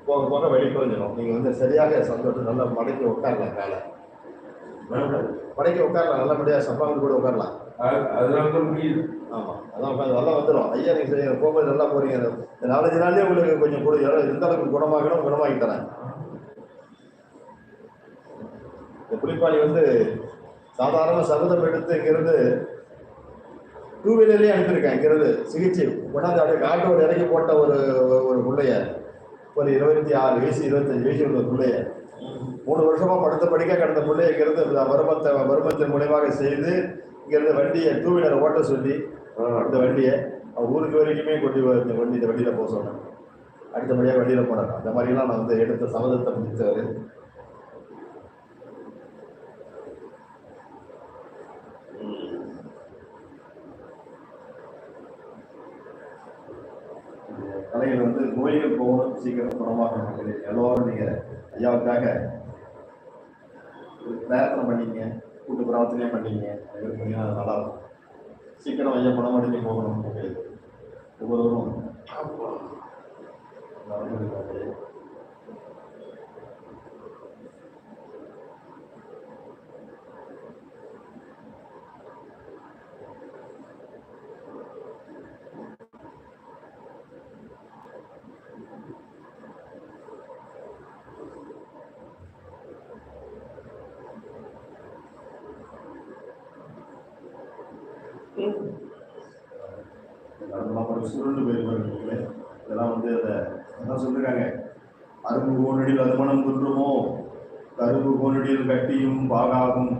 போக போக வெளி குறைஞ்சிடும். நீங்கள் வந்து சரியாக சந்தோஷம் நல்லா மடக்கி உட்காரலாம். காலை மடக்கி உட்காரலாம். நல்லபடியாக சப்பாந்து கூட உட்காரலாம். அதனால தான் முடியுது. ஆமாம், அதான் உட்காந்து நல்லா வந்துடும். ஐயா நீங்கள் சரி போகும்போது நல்லா போகிறீங்க. இந்த 4-5 நாள்லேயே உங்களுக்கு கொஞ்சம் கூட எந்த அளவுக்கு குணமாகணும் குணமாகி தரேன். இந்த புலிப்பாளி வந்து சாதாரண சபதம் எடுத்து இங்கிருந்து 2 வீலர்லேயே அனுப்பியிருக்கேன். இங்கிருந்து சிகிச்சை கொண்டாந்து அப்படியே காட்டோடு இறக்கி போட்ட ஒரு பிள்ளைய, ஒரு 26 வயசு 25 வயசு உள்ள பிள்ளைய 3 வருஷமா படுத்த படிக்க கிடந்த பிள்ளைய இங்கிருந்து வருமத்தின் மூலியமாக செய்து இங்கிருந்து வண்டியை 2 வீலரை ஓட்ட சொல்லி இந்த வண்டியை ஊருக்கு வரைக்குமே இந்த வண்டியில் போக சொன்னேன். அடுத்தபடியாக வண்டியில் போனார். அந்த மாதிரிலாம் நான் வந்து எடுத்த சபதத்தை முடித்தவர். கலைகள் வந்து நோய்கள் போகணும், சீக்கிரம் குணமாகணும். எல்லோரும் நீங்கள் ஐயாவுக்காக பிரார்த்தனை பண்ணிங்க, கூட்டு பிரார்த்தனையும் பண்ணிங்க. பண்ணிங்கன்னா அது நல்லா இருக்கும். சீக்கிரம் ஐயா குணமடைஞ்சு போகணும். ஒவ்வொருவரும் சுருண்டு போயிருப்பாங்க. இதெல்லாம் வந்து அதை என்ன சொல்லிருக்காங்க, அரும்பு ஓனடியில் அது மனம் துன்றுமோ, கரும்பு கோனடியில் கட்டியும் பாகாகும்,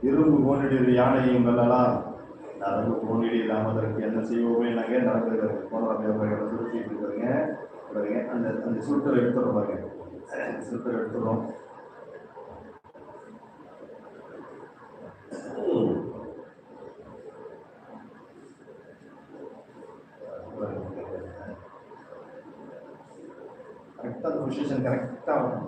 இரும்பு கோனடியில் யானையும் வெல்லலாம், நரம்பு கோனடி இல்லாமதற்கு என்ன செய்வோமே நாங்கள் நடந்துருக்காரு. போன சுருட்டிட்டு இருக்காருங்க. அந்த அந்த சுருட்டை எடுத்துடுறோம் பாருங்க. சுருட்டை எடுத்துடுறோம். கரெக்டாக அந்த பொசிஷன் கரெக்டாக வரும்.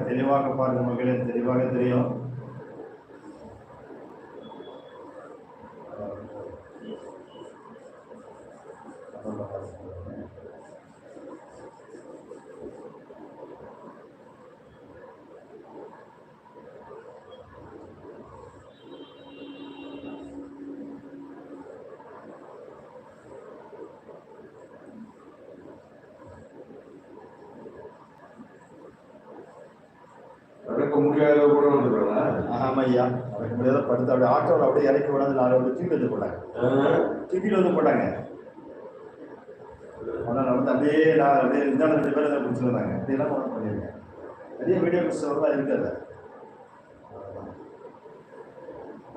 தெளிவாக பாருங்க மக்களே, தெளிவாக தெரியும். நடக்க முடியாத கூட வந்துடுறா. ஆமா ஐயா, நடக்க முடியாத படுத்து அப்படியே ஆட்டோவில் அப்படியே இறக்கி விடாது. 4 வந்து தூக்கி வந்து போட்டாங்க. தூக்கிட்டு வந்து போட்டாங்க. ஆனால் நடந்து அப்படியே நான் அப்படியே இருந்தாலும் 2 பேரும் அதை பிடிச்சிருந்தாங்க. அப்படியெல்லாம் ஒன்றும் பண்ணியிருக்கேன். நிறைய வீடியோ பிடிச்சவங்களாம் இருக்காது.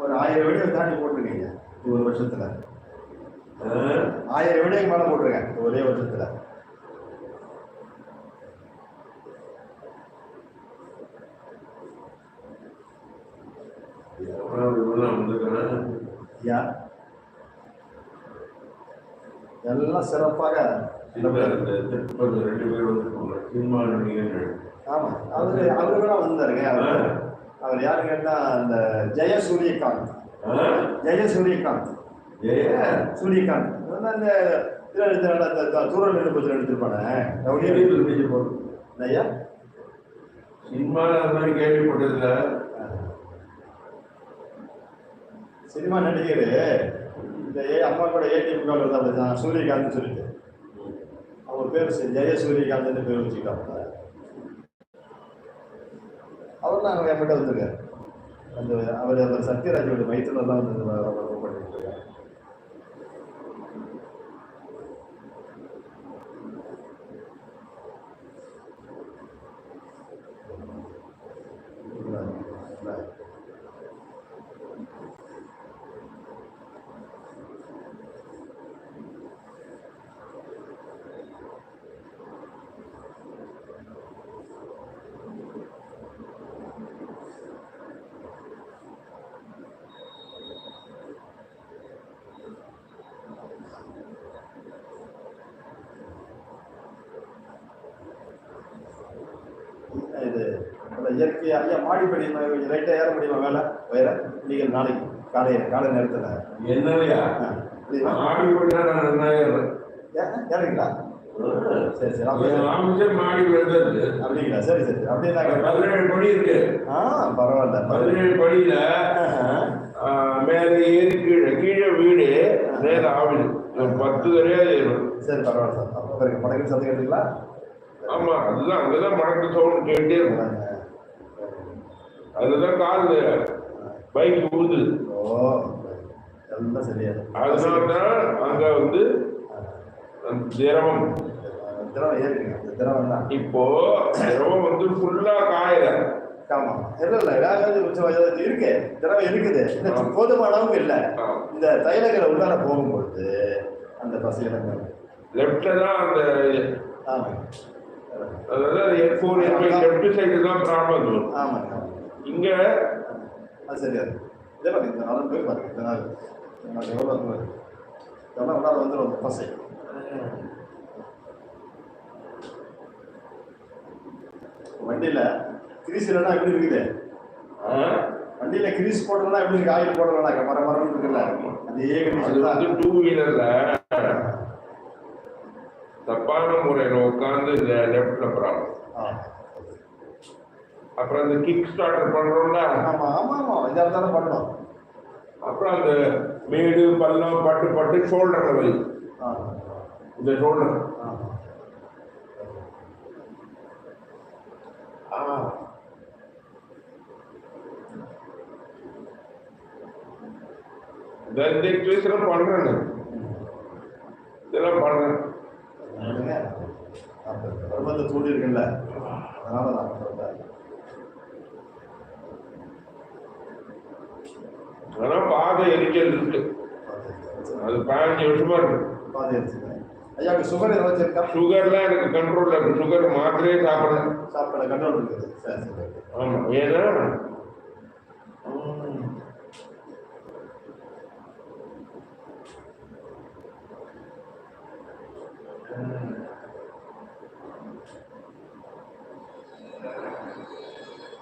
ஒரு 1000 வீடியோ தாண்டி போட்டிருக்கீங்க ஒரு வருஷத்துல. 1000 வீடியோக்கு மேலே போட்டிருக்கேன் ஒரே வருஷத்துல. எல்லாம் சிறப்பாக. ஆமா, அவரு கூட வந்தாருங்க. அவர் யாரு கேட்டா அந்த ஜெயசூரியகாந்த். அந்த தூரல் நிருபத்தில் எடுத்திருப்பானே ஐயா. கேள்விப்பட்டதுல சினிமா நடிகர் இந்த அம்மா கூட ஏடிஎம் கால் வந்து அப்படிதான் சூரியகாந்த் சொல்லிட்டு அவர் பேர் ஜெயசூரியகாந்த் பேர் வச்சுக்கிட்டாங்க. அவர் தான் என்கிட்ட வந்திருக்காரு. அந்த அவர் சத்யராஜோட வயிற்றுல தான் வந்து பண்ணிட்டு இருக்காரு. இது இயற்கை ஐயா மாடிப்படி ரைட்டாக ஏற முடியுமா? வேலை வேற நீங்கள் நாளைக்கு காலை நேரத்தில் என்னையா ஏறீங்களா? சரி சரி மாடி வருது அப்படிங்களா? சரி சரி. அப்படின்னா 17 படி இருக்கு. பரவாயில்ல. 17 படியில மேல ஏறி கீழே வீடு நேர ஆவிடு 10 தரையா ஏறும். சரி பரவாயில்ல சார். அப்போ மடக்கு சத்தம் கேட்டுங்களா? ஆமா, அதுதான் அங்கதான் மடக்கு சவுண்ட் கேட்டே இருக்கும். அதுதான் கால் பைக் ஊது. எல்லாம் சரியா. அதனால்தான் அங்க வந்து திரவம் ஏறிங்க. அந்த திரவம் தான் இப்போ திரவம் வந்து ஃபுல்லா காயல. ஆமா, இல்ல இருக்கு, திரவம் இருக்குது. போதுமான அளவுக்கு இல்லை. இந்த தைலங்களை உள்ளார போகும்பொழுது அந்த பசங்க லெப்ட்ல தான் அந்த அதாவது லெஃப்ட் சைடு தான் ப்ராப்ளம் வரும். ஆமாங்க. இங்க அது சரியா. இதே பாருங்க, இந்த நாள் போய் பாருங்க. இந்த நாள் எவ்வளோ இதெல்லாம் உள்ளார வந்துடும் பசை. வண்டியில கிரீஸ் இல்லைன்னா எப்படி இருக்குது? வண்டியில கிரீஸ் போடுறதுனா எப்படி இருக்கு? ஆயில் போடுறதுனாக்க மரம் இருக்குல்ல, அதே அது வந்து 2 வீலர்ல தப்பான முறையில் உட்காந்து லெஃப்ட்ல ப்ராப்ளம். அப்புறம் அந்த கிக் ஸ்டார்டர் பண்றோம்ல, ஆமா ஆமா ஆமா, இதாக தானே பண்ணணும். அப்புறம் அந்த மேடு பள்ளம் பட்டு பட்டு ஷோல்டர்ல வை, ஆ இந்த ஷோல்டர். ஆ இந்த எக்ஸசைஸ் பண்றேன், இதெல்லாம் பண்றேன். பருவத்தை தூண்டி இருக்குல்ல, அதனால நான் சொல்றேன். ஆனா பாதை எரிச்சல் இருக்கு, அது 15 வருஷமா இருக்கு. பாதி எடுத்துக்கிறேன். ஐயா சுகர் ஏதாச்சும் இருக்கா? சுகர்லாம் எனக்கு கண்ட்ரோல்ல இருக்கு. சுகர் மாத்திரையே சாப்பிடல. சாப்பிட கண்ட்ரோல் இருக்குது. சரி சரி. ஆமா, ஏன்னா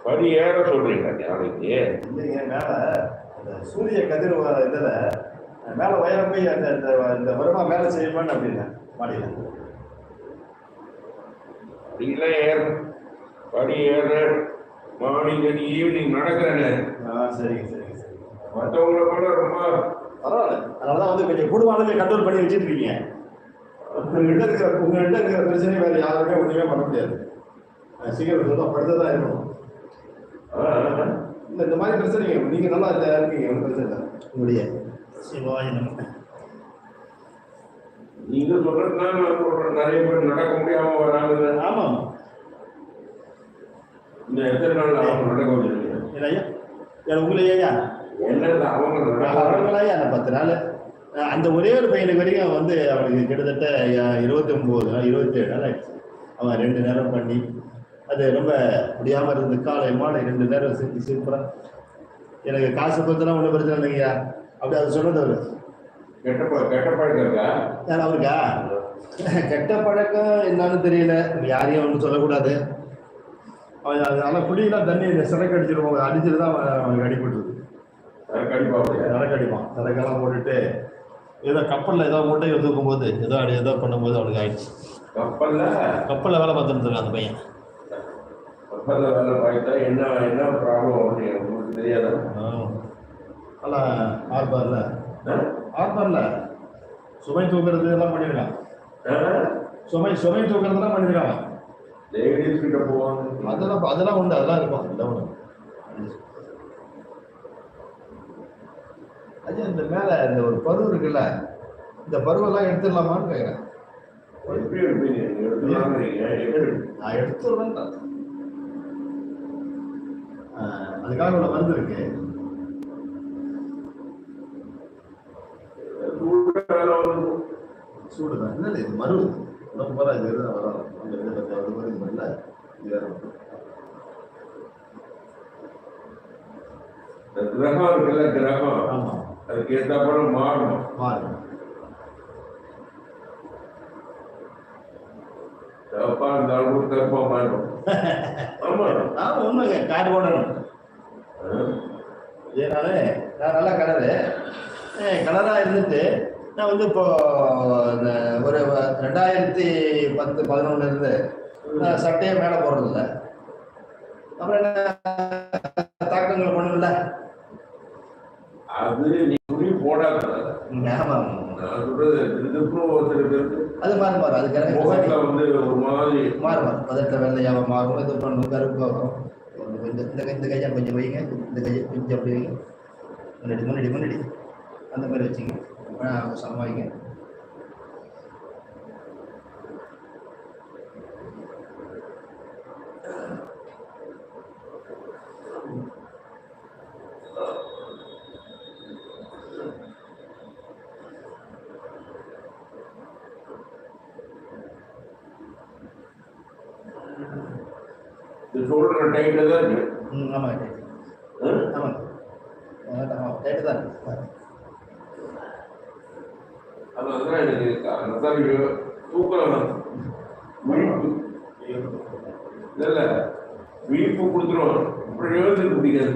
படி ஏற சொல்றீங்க நாளைக்கு. இல்லைங்க, மேல அந்த சூரிய கதிர் இதுல மேல உயரம் போய் அந்த இந்த வருமா வேலை செய்யணும்னு அப்படின்னா மாடியில படியெல்லாம் ஏற, படி ஏற, மார்னிங் அண்ட் ஈவினிங் நடக்கிறேன்னு. சரிங்க சரிங்க சரி. மற்றவங்களை கூட ரொம்ப பரவாயில்ல. அதனாலதான் வந்து கொஞ்சம் குடும்பமே கண்ட்ரோல் பண்ணி வச்சுட்டு இருக்கீங்க. உங்ககிட்ட இருக்கிற பிரச்சனை வேற யாருமே ஒண்ணுமே பண்ண முடியாது. சீக்கிரம் சொல்ல படுத்ததான் இருக்கணும். இந்த மாதிரி பிரச்சனை நீங்க நல்லா இருக்கீங்க, ஒன்றும் பிரச்சனை இல்லை. உங்களுடைய சிவாய நமக்கு நீங்க சொல்றதுதான் நான் சொல்றேன். நிறைய பேர் நடக்க முடியாம வராங்க. ஆமாம். இந்த எத்தனை நாள் அவங்க நடக்க முடியும் ஐயா உங்களையா என்ன அவங்களாயா அந்த 10 நாள் அந்த ஒரே ஒரு பையனுக்கு வரைக்கும் வந்து அவனுக்கு கிட்டத்தட்ட 29 நாள் 27 நாள் ஆயிடுச்சு. அவன் 2 நேரம் பண்ணி அது ரொம்ப முடியாம இருந்து காலை மாலை 2 நேரம் செஞ்சு சூப்பரா. எனக்கு காசு பத்தெல்லாம் ஒன்றும் பிரச்சனை இல்லைங்கய்யா. அப்படி அது சொன்னது அவரு. கெட்ட பழக்கம் இருக்கா அவருக்கா? கெட்ட பழக்கம் என்னன்னு தெரியல, யாரையும் ஒன்றும் சொல்லக்கூடாது. அவன் அதனால குடியெல்லாம் தண்ணி சரக்கு அடிச்சிருவாங்க, அடிச்சுட்டு தான் அவனுக்கு அடிபட்டுருக்கு. சரக்கு அடிப்பான், சரக்கெல்லாம் போட்டுட்டு ஏதோ கப்பலில் ஏதோ மூட்டையை தூக்கும் போது ஏதோ பண்ணும்போது அவனுக்கு ஆயிடுச்சு. கப்பலில் வேலை பார்த்துட்டு இருக்கான் அந்த பையன். கப்பலில் வேலை பார்த்தா என்ன ப்ராப்ளம் உங்களுக்கு தெரியாதா? நல்லா ஆர்பாரில் சுமை தூக்குறது எல்லாம் பண்ணியிருக்கான். சுமை தூக்குறதுலாம் பண்ணியிருக்காங்க. லேடிஸ் கிட்ட போவாங்க, அதெல்லாம் உண்டு, அதெல்லாம் இருக்கும். அதெல்லாம் ஒன்று ஐயா, இந்த மேலே இந்த ஒரு பருவம் இருக்குல்ல, இந்த பருவெல்லாம் எடுத்துடலாமான்னு கேட்குறேன். எப்படி எடுப்பீங்க? நான் எடுத்துடுறேன். அதுக்காக உள்ள மருந்து இருக்கு. சூடுதான் இல்லை, இது மருவு உடம்பு போல இது தான் வரும். இல்லை கிரகம் இருக்குல்ல, கிரகம் ஆமா, அதுக்கு ஏற்றாப்புல மாறணும். தப்பா இருந்தாலும் தப்பா மாறும். ஆமா உண்மைங்க, கார் போடணும். ஏனாலே நான் நல்லா கலராக இருந்துட்டு நான் வந்து இப்போ இந்த ஒரு 2010-11 இருந்து நான் சட்டையை மேலே போடுறதில்ல. அப்புறம் என்ன தாக்கங்கள் பண்ணல, அது நீ துணி போடாத. ஆமாம், நான் சொல்றது இதுக்கும் ஒரு சில பேருக்கு அது மாறும். அதுக்கு முகத்துல வந்து ஒரு மாதிரி மாறும். பதட்ட வெள்ளையாக மாறும், இது பண்ணும், கருப்பு ஆகும். இந்த கையை கொஞ்சம் வைங்க, இந்த கையை கொஞ்சம் அப்படி வைங்க, முன்னாடி அந்த மாதிரி வச்சுங்க, சமாளிங்க. சொல்ற டைட்ல தான் இருக்கு. ஆமாம் டைட்டு தான் இருக்கு. அதனாலதான் எனக்கு தூக்கம் விழிப்பு இல்ல விழிப்பு கொடுத்துருவோம். அப்புறம் எழுதுக்கு பிடிக்காது.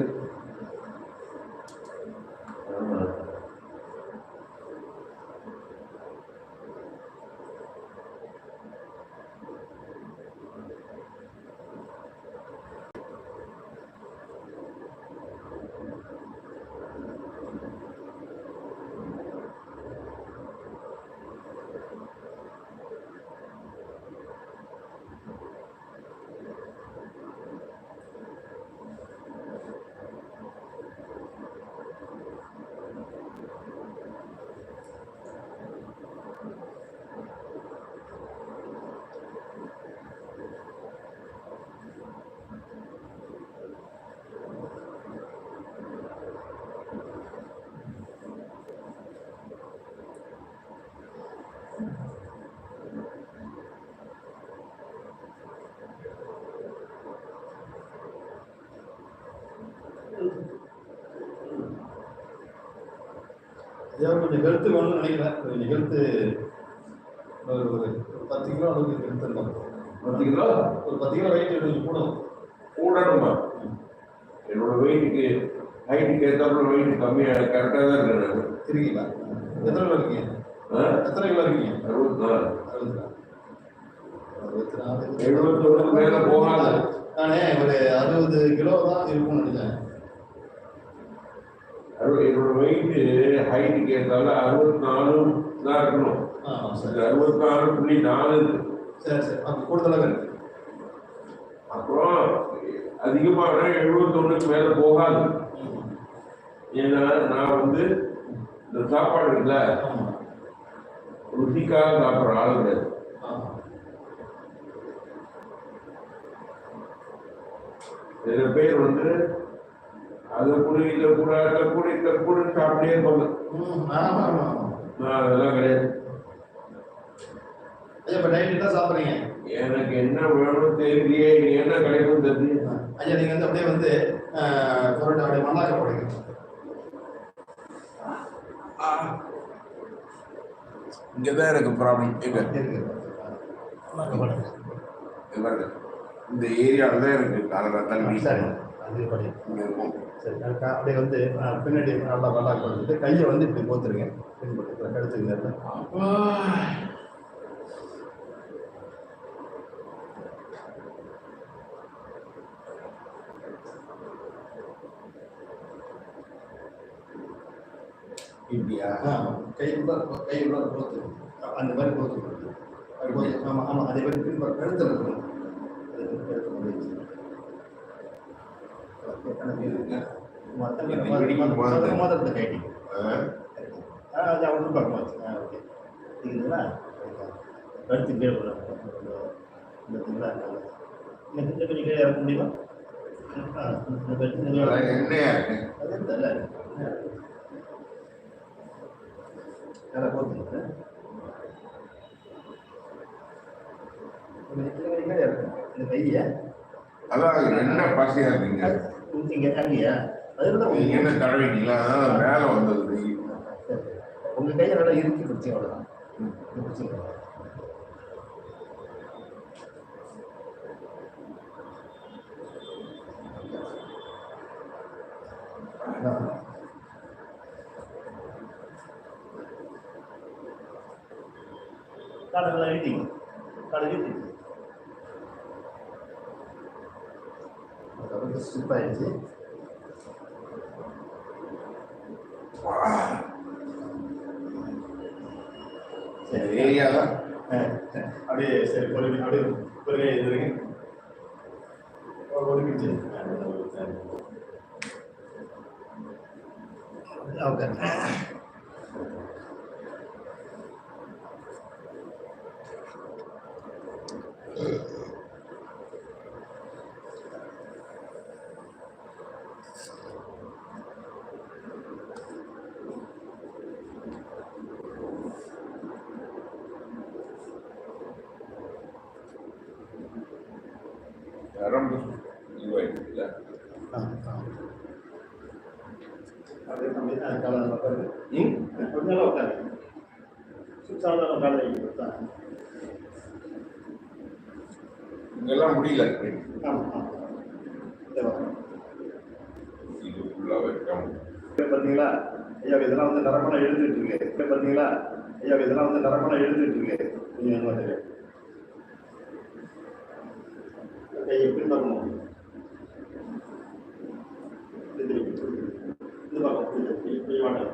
ஐயா கொஞ்சம் ஹெல்த்து வேணும்னு நினைக்கிறேன். கொஞ்சம் ஹெல்த்து ஒரு 10 கிலோ அளவுக்கு ஹெல்த் இருந்தால் 10 கிலோ ஒரு 10 கிலோ வெயிட் கொஞ்சம் கூடும். கூடணுமா? என்னோட வெயிட்டுக்கு ஹைட்டுக்கு ஏற்றாப்புல வெயிட் கம்மியாக கரெக்டாக தான் இருக்கேன். இருக்கீங்களா? எத்தனை கிலோ இருக்கீங்க? எத்தனை கிலோ இருக்கீங்க? 64. 64 71 மேல போகாது. நானே ஒரு 60 கிலோ தான் இருக்கும்னு நினைக்கிறேன். என்னோட வெயிட்டு ஹைட்டுக்கு ஏற்றால 64 தான் இருக்கணும். சரி 64.4 இருக்கு. சரி சரி அப்போ கூடுதலாக இருக்கு. அப்புறம் அதிகமான 71க்கு மேல போகாது. ஏன்னா நான் வந்து இந்த சாப்பாடு இருக்குல்ல ருசிக்காக சாப்பிட்ற ஆள் கிடையாது. சில பேர் வந்து அதை கூட இதை கூட அதை கூட இதை கூட சாப்பிட்டே இருப்பாங்க. நான் அதெல்லாம் கிடையாது. ஐயா இப்போ டைட் தான் சாப்பிட்றீங்க? எனக்கு என்ன வேணும் தெரியலையே, என்ன கிடைக்கும் தெரியும். ஐயா நீங்கள் வந்து அப்படியே வந்து புரோட்டா அப்படியே மண்ணாக்க போடுங்க. இங்கதான் எனக்கு ப்ராப்ளம். இந்த ஏரியாவில் தான் எனக்கு காலகட்டத்தில் சரி அது படி இருக்கும். சரி அப்படியே வந்து பின்னாடி நல்லா மண்ணாக்க போட்டுட்டு கையை வந்து இப்படி போத்துருங்க. பின்பற்றி கழுத்துக்கு இப்படியா? கை உள்ள போத்து அந்த மாதிரி போத்து. ஆமாம் ஆமாம் அதே மாதிரி பின்பற்ற கழுத்தில் இருக்கணும். மாதத்தை கைட்டி அது அவனுக்கு பக்கமாக வச்சு ஓகே இருக்குதுங்களா? கழுத்து கீழே இந்த கொஞ்சம் கீழே இறக்க முடியுமா? என்னையா அது இல்லை நல்லா போத்துங்க. இந்த கையை அதான் என்ன பசியா இருக்கீங்க? இங்கே அங்கேயா அதுதான் நீங்க என்ன தடவிட்டீங்களா? மேலே வந்தது. உங்கள் கையை நல்லா இறுக்கி பிடிச்சி அவ்வளோதான் பிடிச்சிங்க. காலெல்லாம் எழுதிங்க காலை எழுதிங்க. அதுக்கப்புறம் ஸ்லிப் ஆயிடுச்சு. சரி ஏரியா தான் அப்படியே சரி அப்படியே ஒரு கை எழுதுறீங்க. ஒரு கிச்சு ஓகே. நரம்பு இதுவாயிடுச்சுல. அப்படியே அப்படியே காலை நல்லா பாருங்க. கொஞ்ச நாளாக உட்காரு சுத்தாலும் காலை வைக்க. இங்கெல்லாம் முடியல. ஆமாம் ஆமாம் இது ஃபுல்லாக வைக்காம பார்த்தீங்களா ஐயா இதெல்லாம் வந்து நரம்பணம் எழுதிட்டு இருக்கு. பார்த்தீங்களா ஐயா இதெல்லாம் வந்து நரம்பணம் எழுதிட்டு இருக்கு. கொஞ்சம் மாதிரி எப்படி பார்க்கணும் இது பார்க்கணும்.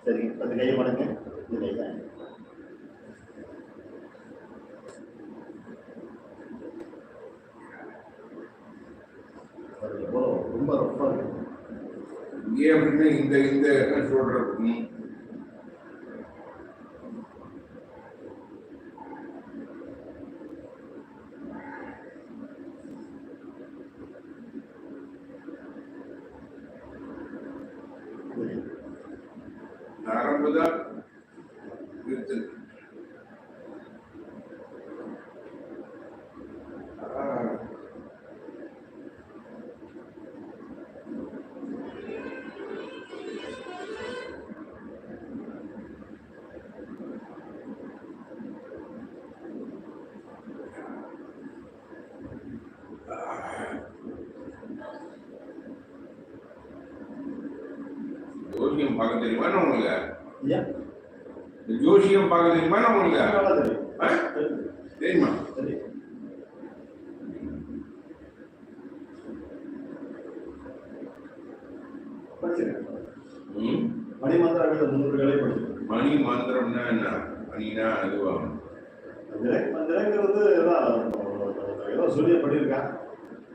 சரி பத்து கையை மடங்க. இந்த கையை ரொம்ப ரொம்ப இங்கே அப்படின்னு இந்த இந்த சொல்றது. நரம்பு தான் இருக்குது. ஜோசியம் பார்க்க தெரியுமா உங்களுக்கு? ஐயா இந்த ஜோசியம் பார்க்க தெரியுமா உங்களுக்கு? நல்லா தெரியும். ஆ? தெரியுமா? சரி. படிச்சிருக்கேன். ம். மணி மந்திரங்கள் 300 வேலை படிச்சிருக்கேன். மணி மந்திரம்னா என்ன? மணினா அதுவா? மந்திரங்கிறது ஏதோ சொல்லிய பண்ணியிருக்கேன்.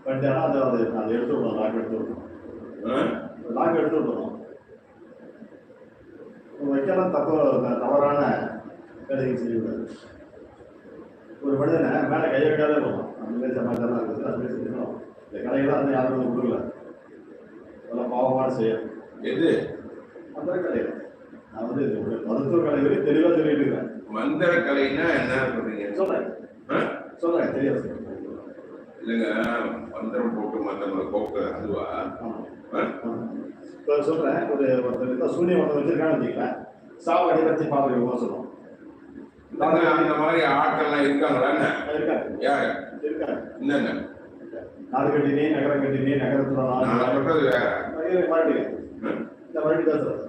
பட் ஆனால் அதை எடுத்து விடணும். லாக் எடுத்து விடணும். லாக் எடுத்து விடணும். வைக்கலாம் தவறான வேலையை செய்யக்கூடாது. ஒரு மனிதனை மேலே கையை வைக்காதே போகணும். அந்த சமாச்சாரம் இருக்குது. அது செஞ்சுக்கணும். இந்த கலையெல்லாம் வந்து யாரும் கொடுக்கல. அதெல்லாம் பாவமான செய்யும். எது மந்திர கலைகள்? நான் வந்து மருத்துவ கலைகளை தெளிவாக சொல்லிட்டு இருக்கிறேன். மந்திர கலைன்னா என்ன சொல்றீங்க? சொல்றேன் தெரியாது. இல்லைங்க, மந்திரம் போட்டு மந்திரங்களை போக்கு அதுவா? இப்போ சொல்றேன். ஒருத்தர் சூனியம் ஒன்று வச்சிருக்கான்னு வச்சுக்கலாம். சாவடி பற்றி பார்க்க சொல்லுவோம். அந்த மாதிரி ஆட்கள்லாம் இருக்காங்களா? இருக்காரு. யாரு இருக்காரு? என்னங்க? நாடு கட்டினே நகரம் கட்டினே நகரத்துல நான் சொல்றது வேற. மறுபடி இந்த மறுபடி பேசுறது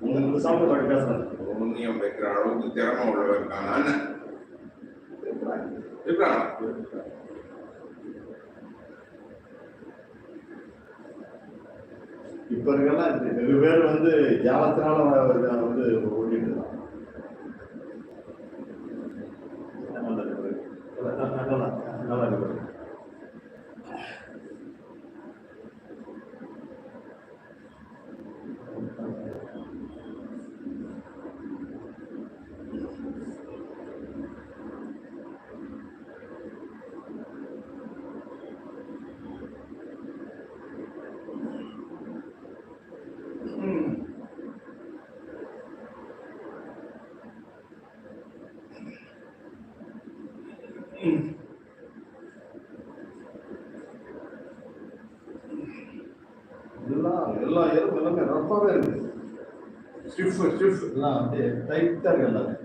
உங்களுக்கு சாப்பிட்டு மறுபடி பேசுறது புண்ணியம் வைக்கிற அளவுக்கு திறமை உள்ளவர் இருக்காங்க. இருக்காங்க. இப்ப இருக்கலாம் வெகு பேர் வந்து ஜாலத்தினால வந்து ஓடிட்டு இருக்காங்க. நல்லா இருக்கு. எல்லா எறும்பு எல்லாமே ரப்பாவே இருக்கு. ஸ்டிஃப் எல்லாம் அப்படியே டைட்டா இருக்கு எல்லாமே.